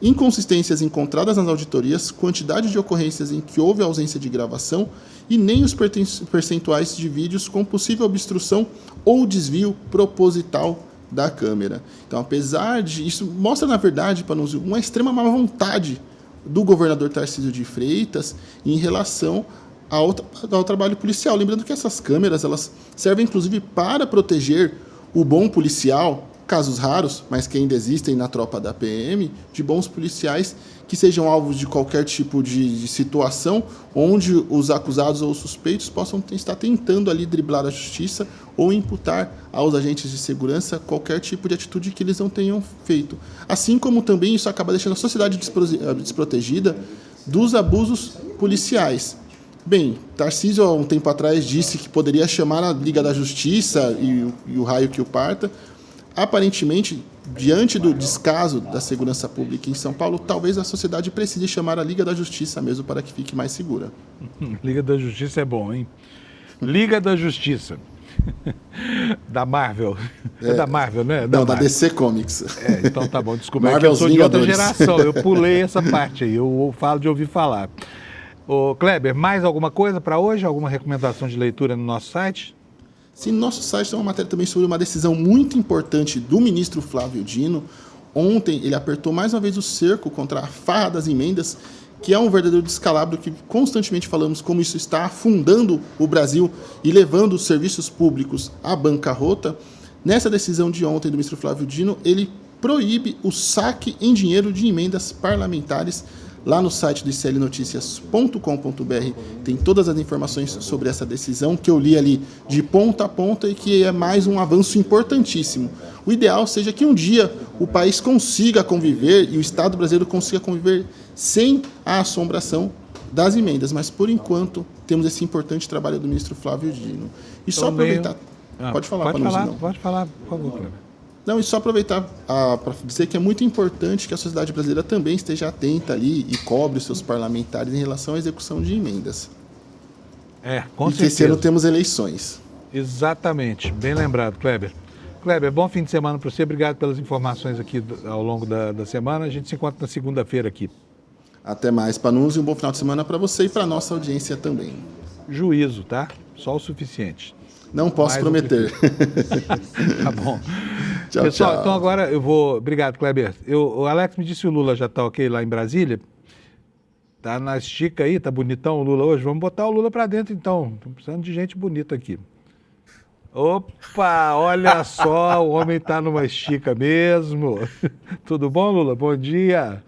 inconsistências encontradas nas auditorias, quantidade de ocorrências em que houve ausência de gravação e nem os percentuais de vídeos com possível obstrução ou desvio proposital da câmera. Então, apesar de... Isso mostra, na verdade, Panunzio, uma extrema má vontade do governador Tarcísio de Freitas em relação ao trabalho policial. Lembrando que essas câmeras elas servem, inclusive, para proteger o bom policial, casos raros, mas que ainda existem na tropa da PM, de bons policiais que sejam alvos de qualquer tipo de situação onde os acusados ou os suspeitos possam estar tentando ali driblar a justiça ou imputar aos agentes de segurança qualquer tipo de atitude que eles não tenham feito. Assim como também isso acaba deixando a sociedade desprotegida dos abusos policiais. Bem, Tarcísio, há um tempo atrás, disse que poderia chamar a Liga da Justiça e o raio que o parta. Aparentemente, diante do descaso da segurança pública em São Paulo, talvez a sociedade precise chamar a Liga da Justiça mesmo para que fique mais segura. Liga da Justiça é bom, hein? Liga da Justiça. Da Marvel. É da Marvel, né? Da DC Comics. Então tá bom, desculpa. É que eu sou de outra geração, eu pulei essa parte aí, eu falo de ouvir falar. Ô, Kleber, mais alguma coisa para hoje? Alguma recomendação de leitura no nosso site? Sim, no nosso site tem uma matéria também sobre uma decisão muito importante do ministro Flávio Dino. Ontem ele apertou mais uma vez o cerco contra a farra das emendas, que é um verdadeiro descalabro que constantemente falamos como isso está afundando o Brasil e levando os serviços públicos à bancarrota. Nessa decisão de ontem do ministro Flávio Dino, ele proíbe o saque em dinheiro de emendas parlamentares. Lá no site do iclnoticias.com.br tem todas as informações sobre essa decisão que eu li ali de ponta a ponta e que é mais um avanço importantíssimo. O ideal seja que um dia o país consiga conviver e o Estado brasileiro consiga conviver sem a assombração das emendas, mas por enquanto temos esse importante trabalho do ministro Flávio Dino. E só aproveitar... Pode falar, Pode falar, por favor, Kleber. Não, e só aproveitar para dizer que é muito importante que a sociedade brasileira também esteja atenta ali e cobre os seus parlamentares em relação à execução de emendas. Com certeza. Que esse ano temos eleições. Exatamente. Bem lembrado, Kleber. Kleber, bom fim de semana para você. Obrigado pelas informações aqui ao longo da semana. A gente se encontra na segunda-feira aqui. Até mais, Panunzio, e um bom final de semana para você e para a nossa audiência também. juízo, tá? Só o suficiente. Não posso Mais prometer. Tá bom. Tchau, Pessoal, tchau. então agora eu vou... Obrigado, Kleber. O Alex me disse que o Lula já tá ok lá em Brasília. Tá na estica aí, tá bonitão o Lula hoje. Vamos botar o Lula para dentro então. Estamos precisando de gente bonita aqui. Opa, olha só, o homem tá numa estica mesmo. Tudo bom, Lula? Bom dia.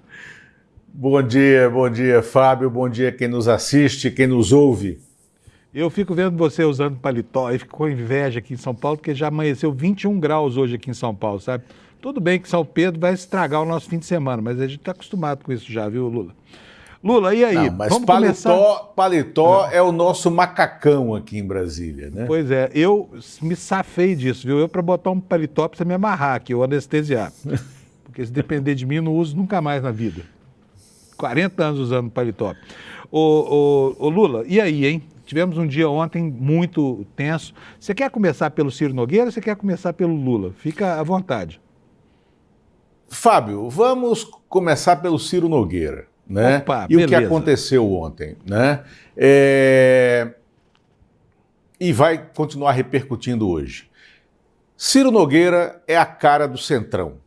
Bom dia, Fábio. Bom dia quem nos assiste, quem nos ouve. Eu fico vendo você usando paletó e fico com inveja aqui em São Paulo, porque já amanheceu 21 graus hoje aqui em São Paulo, sabe? Tudo bem que São Pedro vai estragar o nosso fim de semana, mas a gente está acostumado com isso já, viu, Lula? Lula, e aí? Não, mas Vamos paletó é o nosso macacão aqui em Brasília, né? Pois é, eu me safei disso, viu? Eu para botar um paletó precisa me amarrar aqui, ou anestesiar. Porque se depender de mim, eu não uso nunca mais na vida. 40 anos usando paletó. Ô Lula, e aí, hein? Tivemos um dia ontem muito tenso. Você quer começar pelo Ciro Nogueira ou você quer começar pelo Lula? Fica à vontade. Fábio, vamos começar pelo Ciro Nogueira, né? Opa, e beleza. o que aconteceu ontem, né? E vai continuar repercutindo hoje. Ciro Nogueira é a cara do Centrão.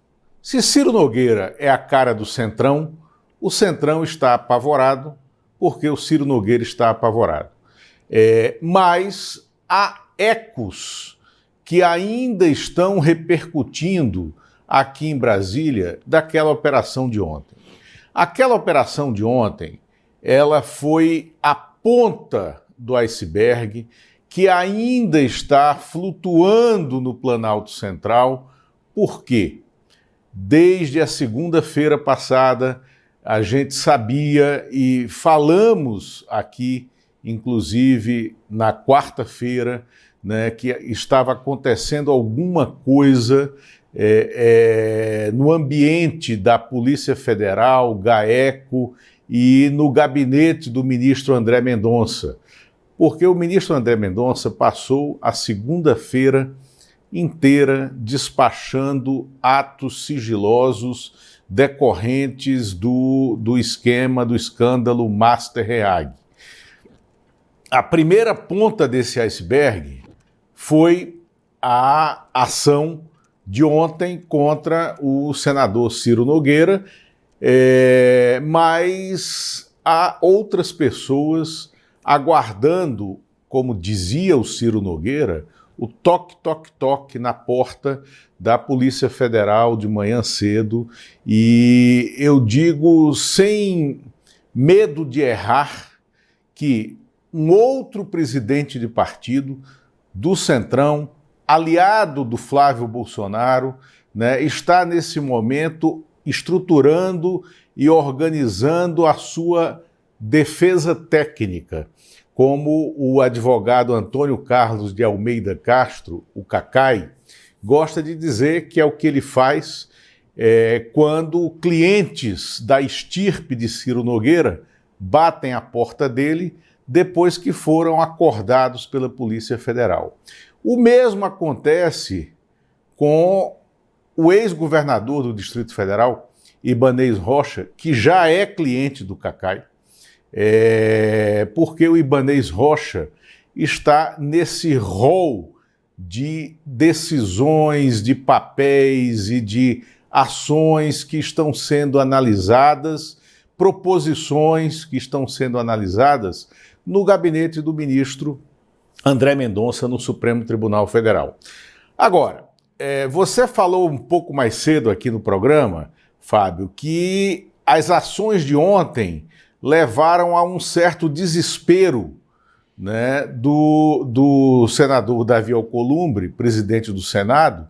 Se Ciro Nogueira é a cara do Centrão, o Centrão está apavorado porque o Ciro Nogueira está apavorado. Mas há ecos que ainda estão repercutindo aqui em Brasília daquela operação de ontem. Aquela operação de ontem, ela foi a ponta do iceberg que ainda está flutuando no Planalto Central. Por quê? Desde a segunda-feira passada, a gente sabia e falamos aqui, inclusive na quarta-feira, né, que estava acontecendo alguma coisa no ambiente da Polícia Federal, GAECO e no gabinete do ministro André Mendonça. Porque o ministro André Mendonça passou a segunda-feira inteira despachando atos sigilosos decorrentes do esquema, do escândalo Master Reag. A primeira ponta desse iceberg foi a ação de ontem contra o senador Ciro Nogueira, mas há outras pessoas aguardando, como dizia o Ciro Nogueira, o toque, toque, toque na porta da Polícia Federal de manhã cedo, e eu digo sem medo de errar que um outro presidente de partido do Centrão, aliado do Flávio Bolsonaro, né, está nesse momento estruturando e organizando a sua defesa técnica, como o advogado Antônio Carlos de Almeida Castro, o Cacai, gosta de dizer que é o que ele faz quando clientes da estirpe de Ciro Nogueira batem a porta dele depois que foram acordados pela Polícia Federal. O mesmo acontece com o ex-governador do Distrito Federal, Ibanez Rocha, que já é cliente do Cacai, porque o Ibanez Rocha está nesse rol de decisões, de papéis e de ações que estão sendo analisadas, proposições que estão sendo analisadas no gabinete do ministro André Mendonça no Supremo Tribunal Federal. Agora, você falou um pouco mais cedo aqui no programa, Fábio, que as ações de ontem levaram a um certo desespero, né, do senador Davi Alcolumbre, presidente do Senado,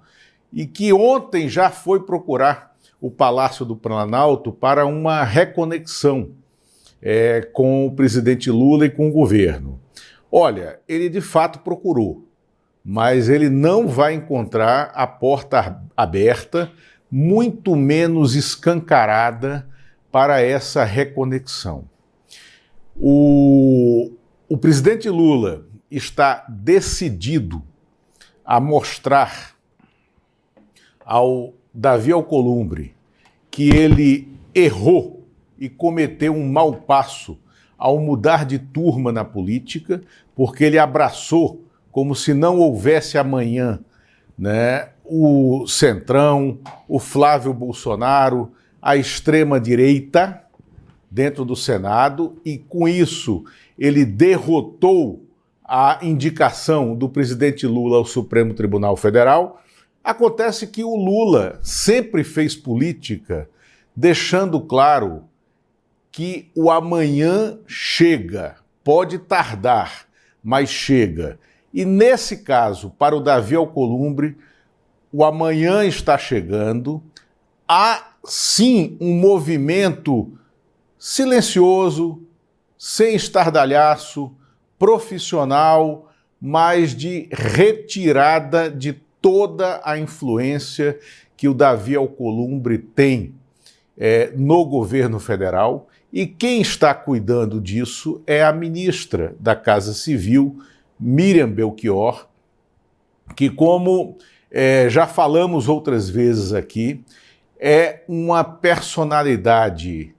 e que ontem já foi procurar o Palácio do Planalto para uma reconexão com o presidente Lula e com o governo. Olha, ele de fato procurou, mas ele não vai encontrar a porta aberta, muito menos escancarada, para essa reconexão. O presidente Lula está decidido a mostrar ao Davi Alcolumbre que ele errou e cometeu um mau passo ao mudar de turma na política, porque ele abraçou, como se não houvesse amanhã, né, o Centrão, o Flávio Bolsonaro, a extrema-direita dentro do Senado, e com isso ele derrotou a indicação do presidente Lula ao Supremo Tribunal Federal. Acontece que o Lula sempre fez política deixando claro que o amanhã chega, pode tardar, mas chega. E nesse caso, para o Davi Alcolumbre, o amanhã está chegando. Há sim um movimento silencioso, sem estardalhaço, profissional, mas de retirada de toda a influência que o Davi Alcolumbre tem no governo federal. E quem está cuidando disso é a ministra da Casa Civil, Miriam Belchior, que, como já falamos outras vezes aqui, é uma personalidade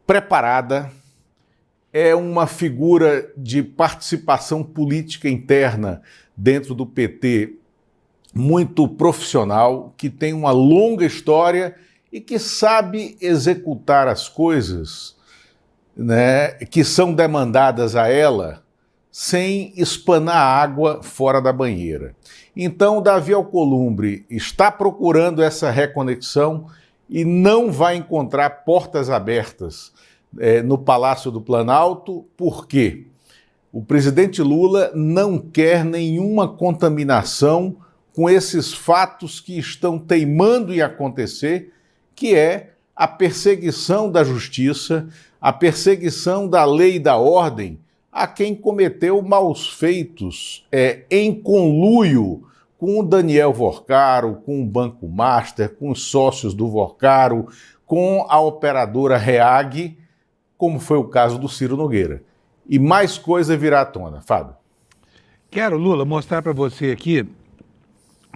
preparada, é uma figura de participação política interna dentro do PT muito profissional, que tem uma longa história e que sabe executar as coisas, né, que são demandadas a ela sem espanar água fora da banheira. Então, Davi Alcolumbre está procurando essa reconexão e não vai encontrar portas abertas no Palácio do Planalto. Por quê? O presidente Lula não quer nenhuma contaminação com esses fatos que estão teimando em acontecer, que é a perseguição da justiça, a perseguição da lei e da ordem a quem cometeu maus feitos em conluio com o Daniel Vorcaro, com o Banco Master, com os sócios do Vorcaro, com a operadora REAG, como foi o caso do Ciro Nogueira. E mais coisa virá à tona. Fábio. Quero, Lula, mostrar para você aqui,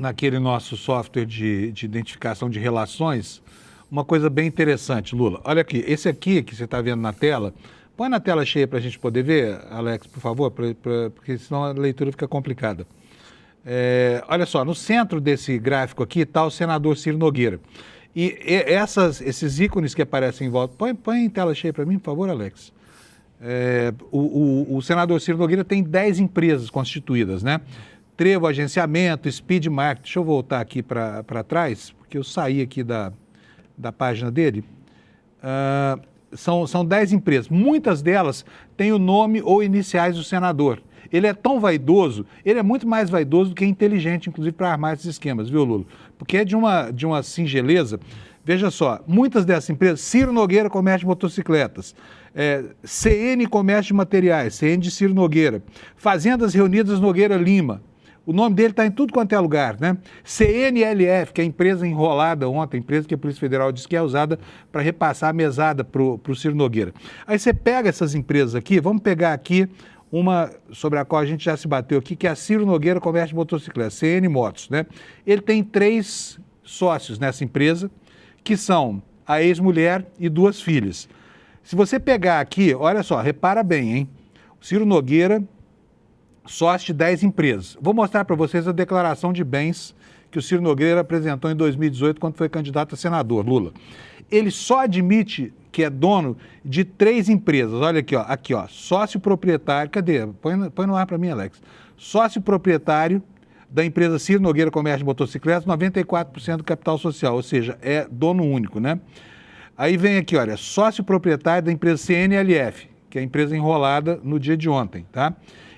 naquele nosso software de identificação de relações, uma coisa bem interessante, Lula. Olha aqui, esse aqui que você está vendo na tela, põe na tela cheia para a gente poder ver, Alex, por favor, porque senão a leitura fica complicada. Olha só, no centro desse gráfico aqui está o senador Ciro Nogueira. E esses ícones que aparecem em volta, põe em tela cheia para mim, por favor, Alex. O senador Ciro Nogueira tem 10 empresas constituídas, né? Trevo Agenciamento, Speed Market. Deixa eu voltar aqui para trás, porque eu saí aqui da página dele. São 10 empresas. Muitas delas têm o nome ou iniciais do senador. Ele é tão vaidoso, ele é muito mais vaidoso do que inteligente, inclusive, para armar esses esquemas, viu, Lula? Porque é de uma singeleza. Veja só, muitas dessas empresas, Ciro Nogueira Comércio de Motocicletas, CN Comércio de Materiais, CN de Ciro Nogueira, Fazendas Reunidas Nogueira Lima, o nome dele está em tudo quanto é lugar, né? CNLF, que é a empresa enrolada ontem, a empresa que a Polícia Federal disse que é usada para repassar a mesada para o Ciro Nogueira. Aí você pega essas empresas aqui, vamos pegar aqui uma sobre a qual a gente já se bateu aqui, que é a Ciro Nogueira Comércio de Motocicletas, CN Motos, né? Ele tem 3 sócios nessa empresa, que são a ex-mulher e 2 filhas. Se você pegar aqui, olha só, repara bem, hein? O Ciro Nogueira, sócio de 10 empresas. Vou mostrar para vocês a declaração de bens que o Ciro Nogueira apresentou em 2018, quando foi candidato a senador, Lula. Ele só admite que é dono de 3 empresas. Olha aqui, ó, sócio proprietário, cadê? Põe no ar para mim, Alex. Sócio proprietário da empresa Ciro Nogueira Comércio de Motocicletas, 94% do capital social, ou seja, é dono único, né? Aí vem aqui, olha, sócio proprietário da empresa CNLF, que é a empresa enrolada no dia de ontem, tá?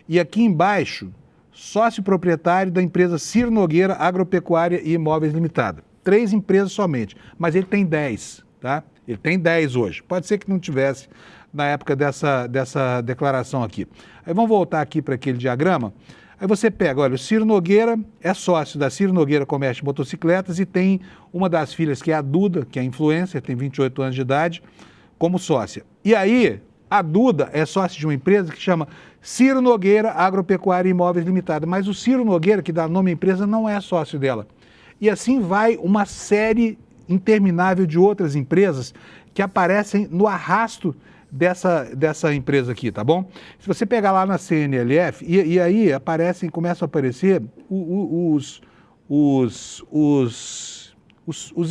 E aqui embaixo, sócio proprietário da empresa Ciro Nogueira Agropecuária e Imóveis Limitada. 3 empresas somente, mas ele tem 10, tá? Ele tem 10 hoje. Pode ser que não tivesse na época dessa declaração aqui. Aí vamos voltar aqui para aquele diagrama. Aí você pega, olha, o Ciro Nogueira é sócio da Ciro Nogueira Comércio de Motocicletas e tem uma das filhas, que é a Duda, que é influencer, tem 28 anos de idade, como sócia. E aí, a Duda é sócia de uma empresa que chama Ciro Nogueira Agropecuária e Imóveis Limitada, mas o Ciro Nogueira, que dá nome à empresa, não é sócio dela. E assim vai uma série interminável de outras empresas que aparecem no arrasto dessa empresa aqui, tá bom? Se você pegar lá na CNLF, e aí começam a aparecer os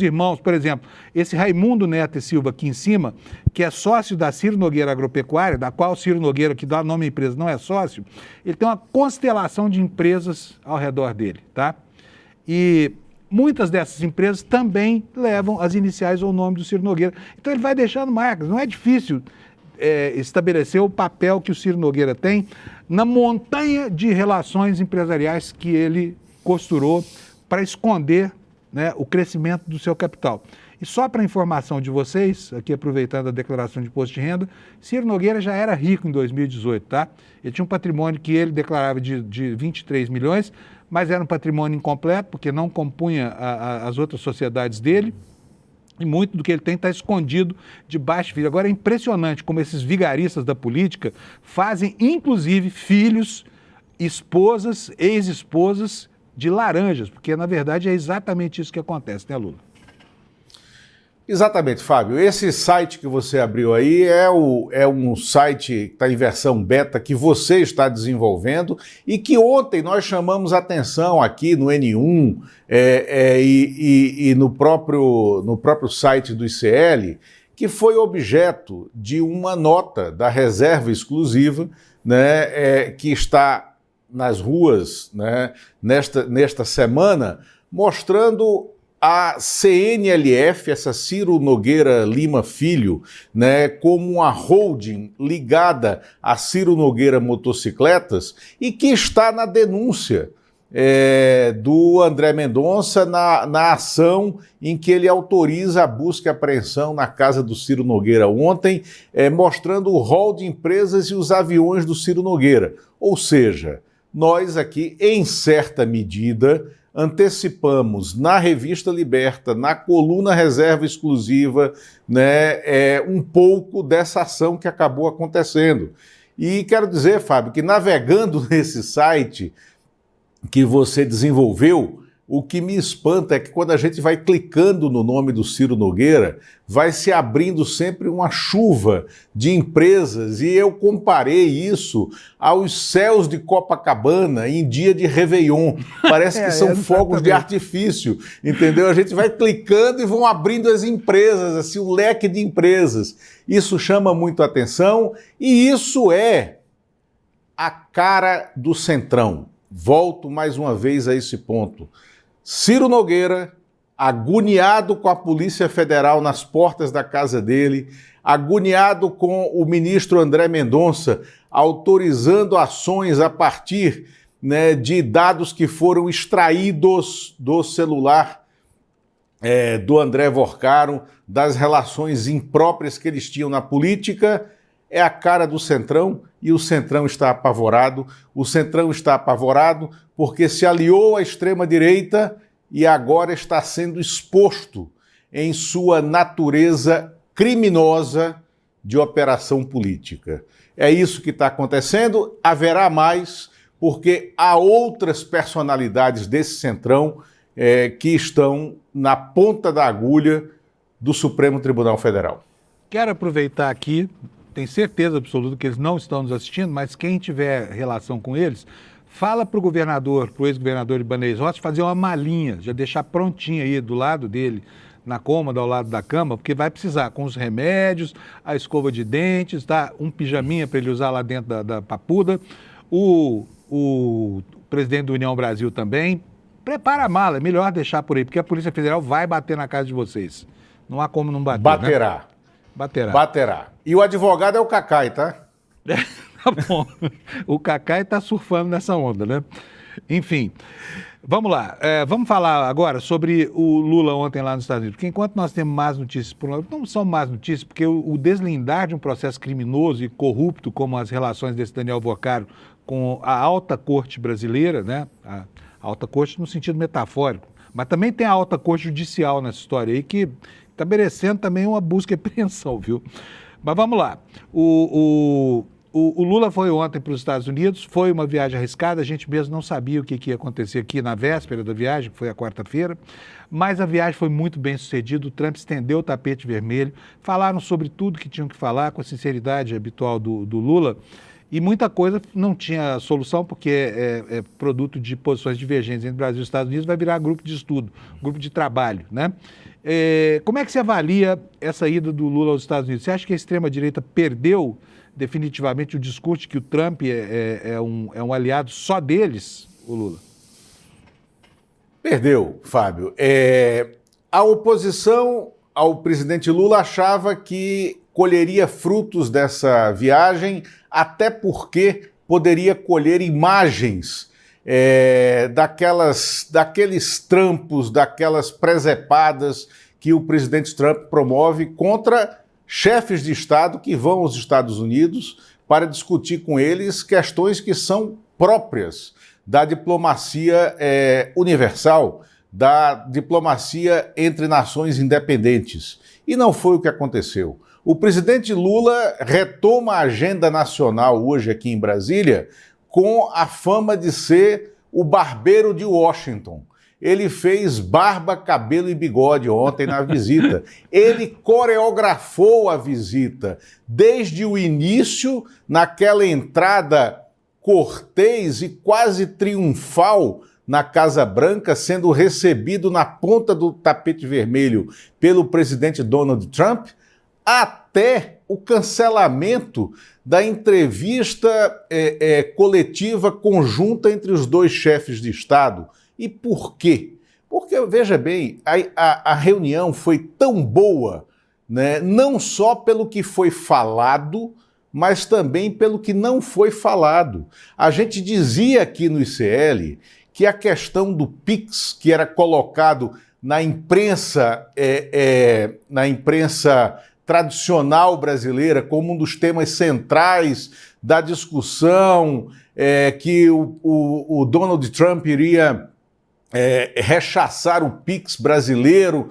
irmãos, por exemplo, esse Raimundo Neto e Silva aqui em cima, que é sócio da Ciro Nogueira Agropecuária, da qual Ciro Nogueira, que dá nome à empresa, não é sócio, ele tem uma constelação de empresas ao redor dele, tá? E muitas dessas empresas também levam as iniciais ou o nome do Ciro Nogueira. Então ele vai deixando marcas, não é difícil estabelecer o papel que o Ciro Nogueira tem na montanha de relações empresariais que ele costurou para esconder, né, o crescimento do seu capital. E só para informação de vocês, aqui aproveitando a declaração de imposto de renda, Ciro Nogueira já era rico em 2018, tá? Ele tinha um patrimônio que ele declarava de 23 milhões, mas era um patrimônio incompleto, porque não compunha as outras sociedades dele, e muito do que ele tem está escondido debaixo de filho. Agora é impressionante como esses vigaristas da política fazem, inclusive, filhos, esposas, ex-esposas, de laranjas, porque na verdade é exatamente isso que acontece, né, Lula? Exatamente, Fábio. Esse site que você abriu aí é um site que está em versão beta que você está desenvolvendo e que ontem nós chamamos atenção aqui no N1 e no próprio site do ICL, que foi objeto de uma nota da reserva exclusiva, né, que está nas ruas, né, nesta semana, mostrando a CNLF, essa Ciro Nogueira Lima Filho, né, como uma holding ligada a Ciro Nogueira Motocicletas e que está na denúncia do André Mendonça na ação em que ele autoriza a busca e apreensão na casa do Ciro Nogueira ontem, mostrando o rol de empresas e os aviões do Ciro Nogueira. Ou seja, nós aqui, em certa medida, antecipamos na Revista Liberta, na coluna Reserva Exclusiva, né, um pouco dessa ação que acabou acontecendo. E quero dizer, Fábio, que navegando nesse site que você desenvolveu, o que me espanta é que quando a gente vai clicando no nome do Ciro Nogueira, vai se abrindo sempre uma chuva de empresas, e eu comparei isso aos céus de Copacabana em dia de Réveillon. Parece que são fogos de artifício, entendeu? A gente vai clicando e vão abrindo as empresas, assim, o leque de empresas. Isso chama muito a atenção e isso é a cara do Centrão. Volto mais uma vez a esse ponto. Ciro Nogueira, agoniado com a Polícia Federal nas portas da casa dele, agoniado com o ministro André Mendonça autorizando ações a partir, né, de dados que foram extraídos do celular do André Vorcaro, das relações impróprias que eles tinham na política. É a cara do Centrão e o Centrão está apavorado. O Centrão está apavorado porque se aliou à extrema-direita e agora está sendo exposto em sua natureza criminosa de operação política. É isso que está acontecendo. Haverá mais, porque há outras personalidades desse Centrão que estão na ponta da agulha do Supremo Tribunal Federal. Quero aproveitar aqui, tenho certeza absoluta que eles não estão nos assistindo, mas quem tiver relação com eles, fala para o governador, para o ex-governador Ibanez Rocha, fazer uma malinha, já deixar prontinha aí do lado dele, na cômoda, ao lado da cama, porque vai precisar, com os remédios, a escova de dentes, tá? Um pijaminha para ele usar lá dentro da papuda, o presidente do União Brasil também. Prepara a mala, é melhor deixar por aí, porque a Polícia Federal vai bater na casa de vocês. Não há como não bater, Baterá. Né? Baterá. Baterá. E o advogado é o Cacai, tá? Tá bom. O Cacai está surfando nessa onda, né? Enfim, vamos lá. Vamos falar agora sobre o Lula ontem lá nos Estados Unidos. Porque enquanto nós temos más notícias, por um lado, não são más notícias, porque o deslindar de um processo criminoso e corrupto, como as relações desse Daniel Vorcaro com a alta corte brasileira, né? A alta corte no sentido metafórico, mas também tem a alta corte judicial nessa história aí, que está merecendo também uma busca e apreensão, viu? Mas vamos lá. o Lula foi ontem para os Estados Unidos, foi uma viagem arriscada, a gente mesmo não sabia o que ia acontecer aqui na véspera da viagem, que foi a quarta-feira, mas a viagem foi muito bem sucedida, o Trump estendeu o tapete vermelho, falaram sobre tudo que tinham que falar, com a sinceridade habitual do Lula, e muita coisa não tinha solução, porque é produto de posições divergentes entre Brasil e Estados Unidos, vai virar grupo de estudo, grupo de trabalho, né? Como é que você avalia essa ida do Lula aos Estados Unidos? Você acha que a extrema-direita perdeu definitivamente o discurso de que o Trump é um aliado só deles, o Lula? Perdeu, Fábio. A oposição ao presidente Lula achava que colheria frutos dessa viagem, até porque poderia colher imagens daqueles trampos, daquelas presepadas que o presidente Trump promove contra chefes de Estado que vão aos Estados Unidos para discutir com eles questões que são próprias da diplomacia universal, da diplomacia entre nações independentes. E não foi o que aconteceu. O presidente Lula retoma a agenda nacional hoje aqui em Brasília com a fama de ser o barbeiro de Washington. Ele fez barba, cabelo e bigode ontem na visita. Ele coreografou a visita desde o início, naquela entrada cortês e quase triunfal na Casa Branca, sendo recebido na ponta do tapete vermelho pelo presidente Donald Trump, até o cancelamento da entrevista coletiva conjunta entre os dois chefes de Estado. E por quê? Porque, veja bem, a reunião foi tão boa, né, não só pelo que foi falado, mas também pelo que não foi falado. A gente dizia aqui no ICL que a questão do PIX, que era colocado na imprensa tradicional brasileira como um dos temas centrais da discussão, que o Donald Trump iria rechaçar o PIX brasileiro,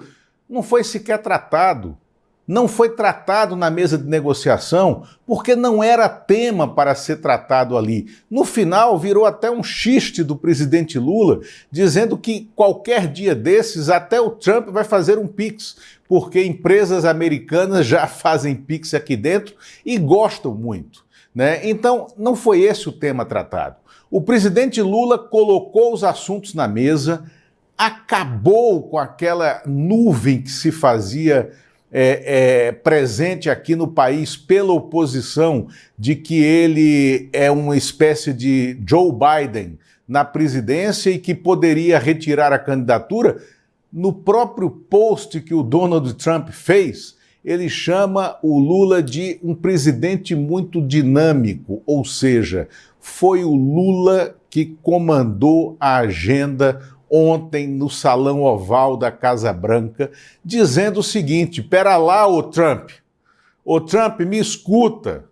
não foi sequer tratado. Não foi tratado na mesa de negociação porque não era tema para ser tratado ali. No final, virou até um xiste do presidente Lula, dizendo que qualquer dia desses, até o Trump vai fazer um PIX, porque empresas americanas já fazem PIX aqui dentro e gostam muito, né? Então, não foi esse o tema tratado. O presidente Lula colocou os assuntos na mesa, acabou com aquela nuvem que se fazia presente aqui no país pela oposição de que ele é uma espécie de Joe Biden na presidência e que poderia retirar a candidatura. No próprio post que o Donald Trump fez, ele chama o Lula de um presidente muito dinâmico, ou seja, foi o Lula que comandou a agenda ontem no Salão Oval da Casa Branca, dizendo o seguinte: pera lá, ô Trump, me escuta,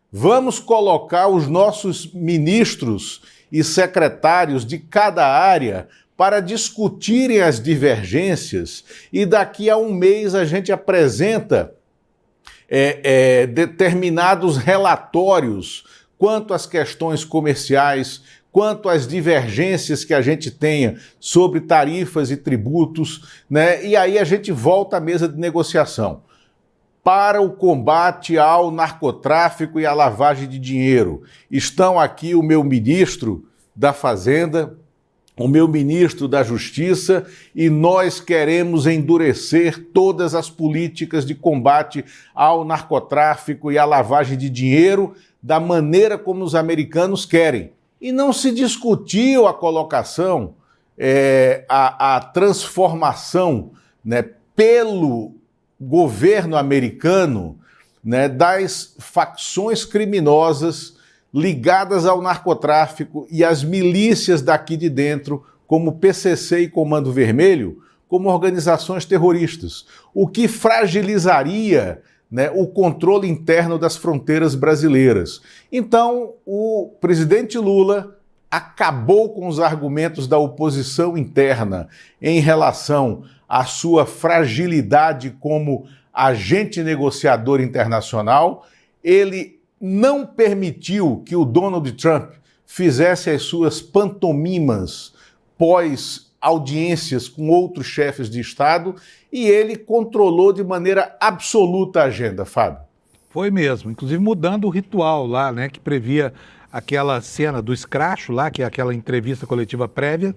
vamos colocar os nossos ministros e secretários de cada área para discutirem as divergências e daqui a um mês a gente apresenta determinados relatórios quanto às questões comerciais, quanto às divergências que a gente tenha sobre tarifas e tributos, né? E aí a gente volta à mesa de negociação para o combate ao narcotráfico e à lavagem de dinheiro. Estão aqui o meu ministro da Fazenda, o meu ministro da Justiça, e nós queremos endurecer todas as políticas de combate ao narcotráfico e à lavagem de dinheiro da maneira como os americanos querem. E não se discutiu a colocação, a transformação, né, pelo governo americano, né, das facções criminosas ligadas ao narcotráfico e às milícias daqui de dentro, como o PCC e Comando Vermelho, como organizações terroristas, o que fragilizaria, né, o controle interno das fronteiras brasileiras. Então, o presidente Lula acabou com os argumentos da oposição interna em relação à sua fragilidade como agente negociador internacional. Ele não permitiu que o Donald Trump fizesse as suas pantomimas pós-audiências com outros chefes de Estado e ele controlou de maneira absoluta a agenda, Fábio. Foi mesmo, inclusive mudando o ritual lá, né, que previa aquela cena do escracho lá, que é aquela entrevista coletiva prévia,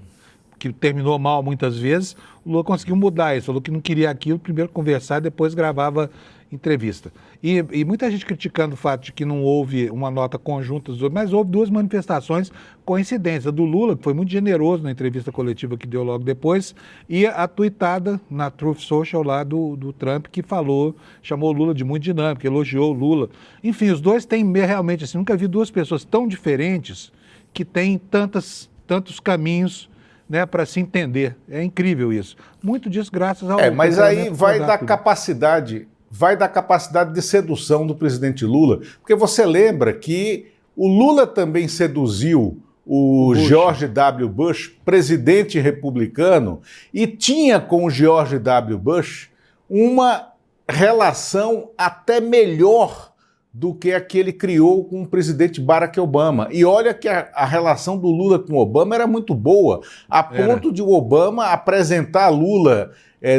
que terminou mal muitas vezes. O Lula conseguiu mudar isso, falou que não queria aquilo, primeiro conversar, depois gravava entrevista. E muita gente criticando o fato de que não houve uma nota conjunta dos dois, mas houve duas manifestações coincidentes. A do Lula, que foi muito generoso na entrevista coletiva que deu logo depois, e a tuitada na Truth Social lá do Trump, que chamou o Lula de muito dinâmico, elogiou o Lula. Enfim, os dois têm realmente, assim, nunca vi duas pessoas tão diferentes que têm tantos caminhos, né, para se entender. É incrível isso. Muito disso graças ao... Mas aí vai da capacidade de sedução do presidente Lula, porque você lembra que o Lula também seduziu o George W. Bush, presidente republicano, e tinha com o George W. Bush uma relação até melhor do que a que ele criou com o presidente Barack Obama. E olha que a relação do Lula com o Obama era muito boa, a ponto de o Obama apresentar Lula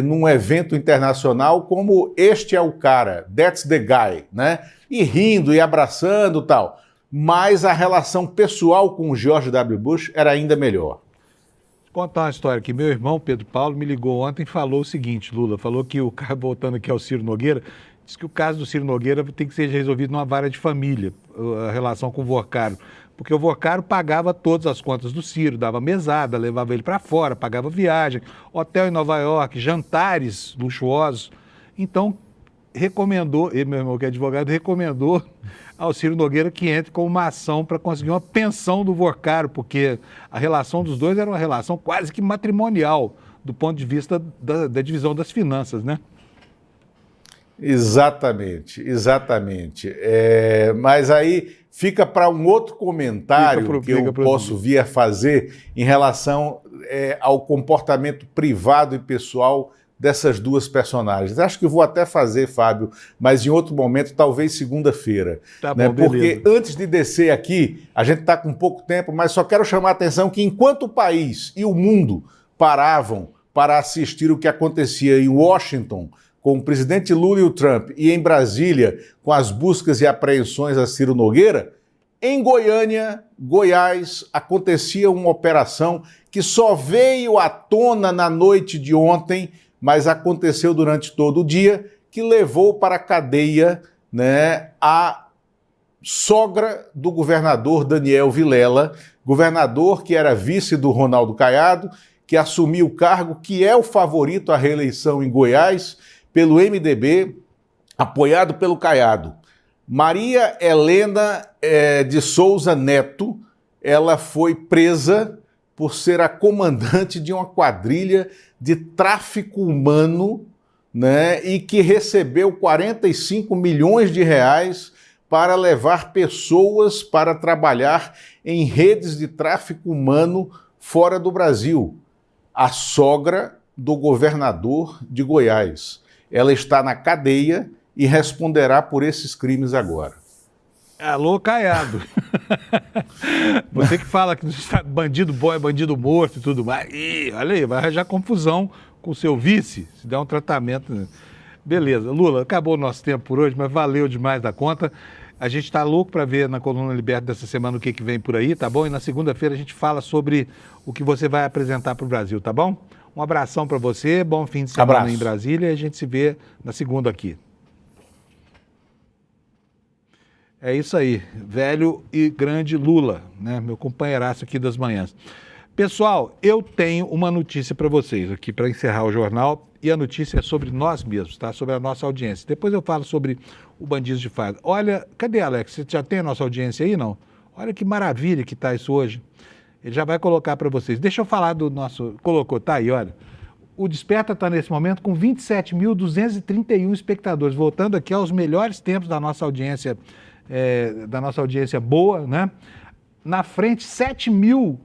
num evento internacional como este é o cara, that's the guy, né? E rindo e abraçando e tal. Mas a relação pessoal com o George W. Bush era ainda melhor. Vou contar uma história aqui. Meu irmão, Pedro Paulo, me ligou ontem e falou o seguinte, Lula, falou que o cara, voltando aqui ao Ciro Nogueira, disse que o caso do Ciro Nogueira tem que ser resolvido numa vara de família, a relação com o Vorcaro. Porque o Vorcaro pagava todas as contas do Ciro, dava mesada, levava ele para fora, pagava viagem, hotel em Nova York, jantares luxuosos. Então, recomendou, ele, meu irmão que é advogado, recomendou ao Ciro Nogueira que entre com uma ação para conseguir uma pensão do Vorcaro, porque a relação dos dois era uma relação quase que matrimonial, do ponto de vista da divisão das finanças, né? Exatamente. Mas aí fica para um outro comentário que eu posso vir a fazer em relação ao comportamento privado e pessoal dessas duas personagens. Acho que vou até fazer, Fábio, mas em outro momento, talvez segunda-feira. Tá né? bom, Porque antes de descer aqui, a gente está com pouco tempo, mas só quero chamar a atenção que enquanto o país e o mundo paravam para assistir o que acontecia em Washington, com o presidente Lula e o Trump, e em Brasília, com as buscas e apreensões a Ciro Nogueira, em Goiânia, Goiás, acontecia uma operação que só veio à tona na noite de ontem, mas aconteceu durante todo o dia, que levou para a cadeia, né, a sogra do governador Daniel Vilela, governador que era vice do Ronaldo Caiado, que assumiu o cargo, que é o favorito à reeleição em Goiás, pelo MDB, apoiado pelo Caiado. Maria Helena de Souza Neto, ela foi presa por ser a comandante de uma quadrilha de tráfico humano, né, e que recebeu 45 milhões de reais para levar pessoas para trabalhar em redes de tráfico humano fora do Brasil. A sogra do governador de Goiás. Ela está na cadeia e responderá por esses crimes agora. Alô, Caiado. Você que fala que bandido bom é bandido morto e tudo mais. Ih, olha aí, vai arranjar confusão com o seu vice, se der um tratamento. Né? Beleza. Lula, acabou o nosso tempo por hoje, mas valeu demais da conta. A gente está louco para ver na Coluna Liberta dessa semana o que vem por aí, tá bom? E na segunda-feira a gente fala sobre o que você vai apresentar para o Brasil, tá bom? Um abração para você, bom fim de semana em Brasília e a gente se vê na segunda aqui. É isso aí, velho e grande Lula, né? Meu companheiraço aqui das manhãs. Pessoal, eu tenho uma notícia para vocês aqui para encerrar o jornal e a notícia é sobre nós mesmos, tá? Sobre a nossa audiência. Depois eu falo sobre o Bandidos de Farda. Olha, cadê Alex? Você já tem a nossa audiência aí, não? Olha que maravilha que tá isso hoje. Ele já vai colocar para vocês. Deixa eu falar do nosso... Colocou, tá aí, olha. O Desperta está nesse momento com 27.231 espectadores, voltando aqui aos melhores tempos da nossa audiência boa, né? Na frente, 7 mil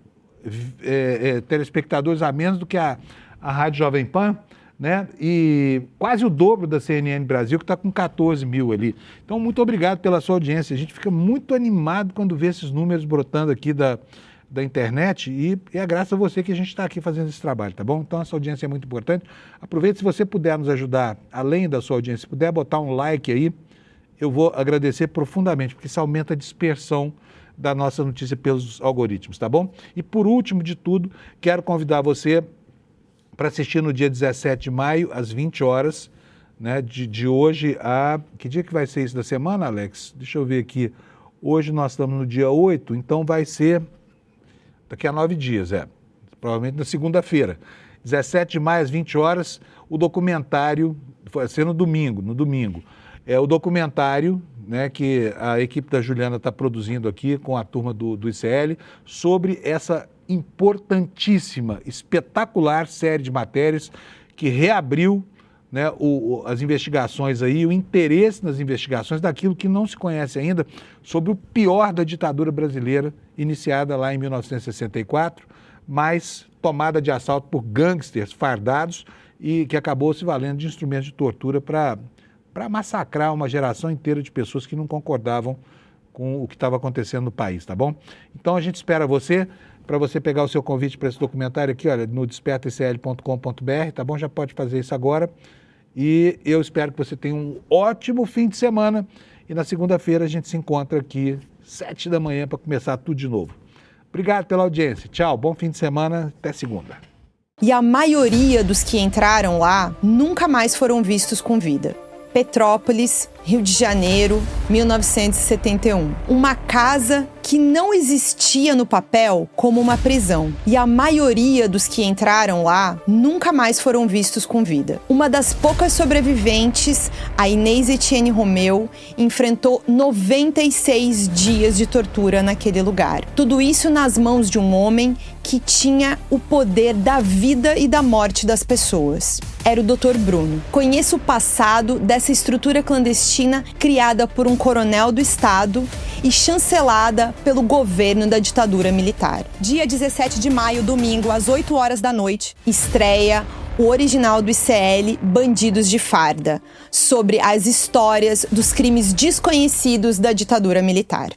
telespectadores a menos do que a Rádio Jovem Pan, né? E quase o dobro da CNN Brasil, que está com 14 mil ali. Então, muito obrigado pela sua audiência. A gente fica muito animado quando vê esses números brotando aqui da internet e é graças a você que a gente está aqui fazendo esse trabalho, tá bom? Então, essa audiência é muito importante. Aproveite, se você puder nos ajudar, além da sua audiência, se puder botar um like aí, eu vou agradecer profundamente, porque isso aumenta a dispersão da nossa notícia pelos algoritmos, tá bom? E por último de tudo, quero convidar você para assistir no dia 17 de maio, às 20 horas, né, de hoje a... Que dia que vai ser isso da semana, Alex? Deixa eu ver aqui. Hoje nós estamos no dia 8, então vai ser daqui a 9 dias, provavelmente na segunda-feira. 17 de maio, às 20 horas, o documentário, vai ser no domingo. É o documentário, né, que a equipe da Juliana está produzindo aqui com a turma do ICL sobre essa importantíssima, espetacular série de matérias que reabriu, né, as investigações aí, o interesse nas investigações daquilo que não se conhece ainda sobre o pior da ditadura brasileira, iniciada lá em 1964, mas tomada de assalto por gangsters fardados e que acabou se valendo de instrumentos de tortura para massacrar uma geração inteira de pessoas que não concordavam com o que estava acontecendo no país, tá bom? Então a gente espera você, para você pegar o seu convite para esse documentário aqui, olha, no despertaicl.com.br, tá bom? Já pode fazer isso agora. E eu espero que você tenha um ótimo fim de semana e na segunda-feira a gente se encontra aqui 7 da manhã para começar tudo de novo. Obrigado pela audiência. Tchau, bom fim de semana, até segunda. E a maioria dos que entraram lá nunca mais foram vistos com vida. Petrópolis, Rio de Janeiro, 1971. Uma casa que não existia no papel como uma prisão. E a maioria dos que entraram lá nunca mais foram vistos com vida. Uma das poucas sobreviventes, a Inês Etienne Romeu, enfrentou 96 dias de tortura naquele lugar. Tudo isso nas mãos de um homem que tinha o poder da vida e da morte das pessoas. Era o Dr. Bruno. Conheço o passado dessa estrutura clandestina criada por um coronel do Estado e chancelada pelo governo da ditadura militar. Dia 17 de maio, domingo, às 8 horas da noite, estreia o original do ICL, Bandidos de Farda, sobre as histórias dos crimes desconhecidos da ditadura militar.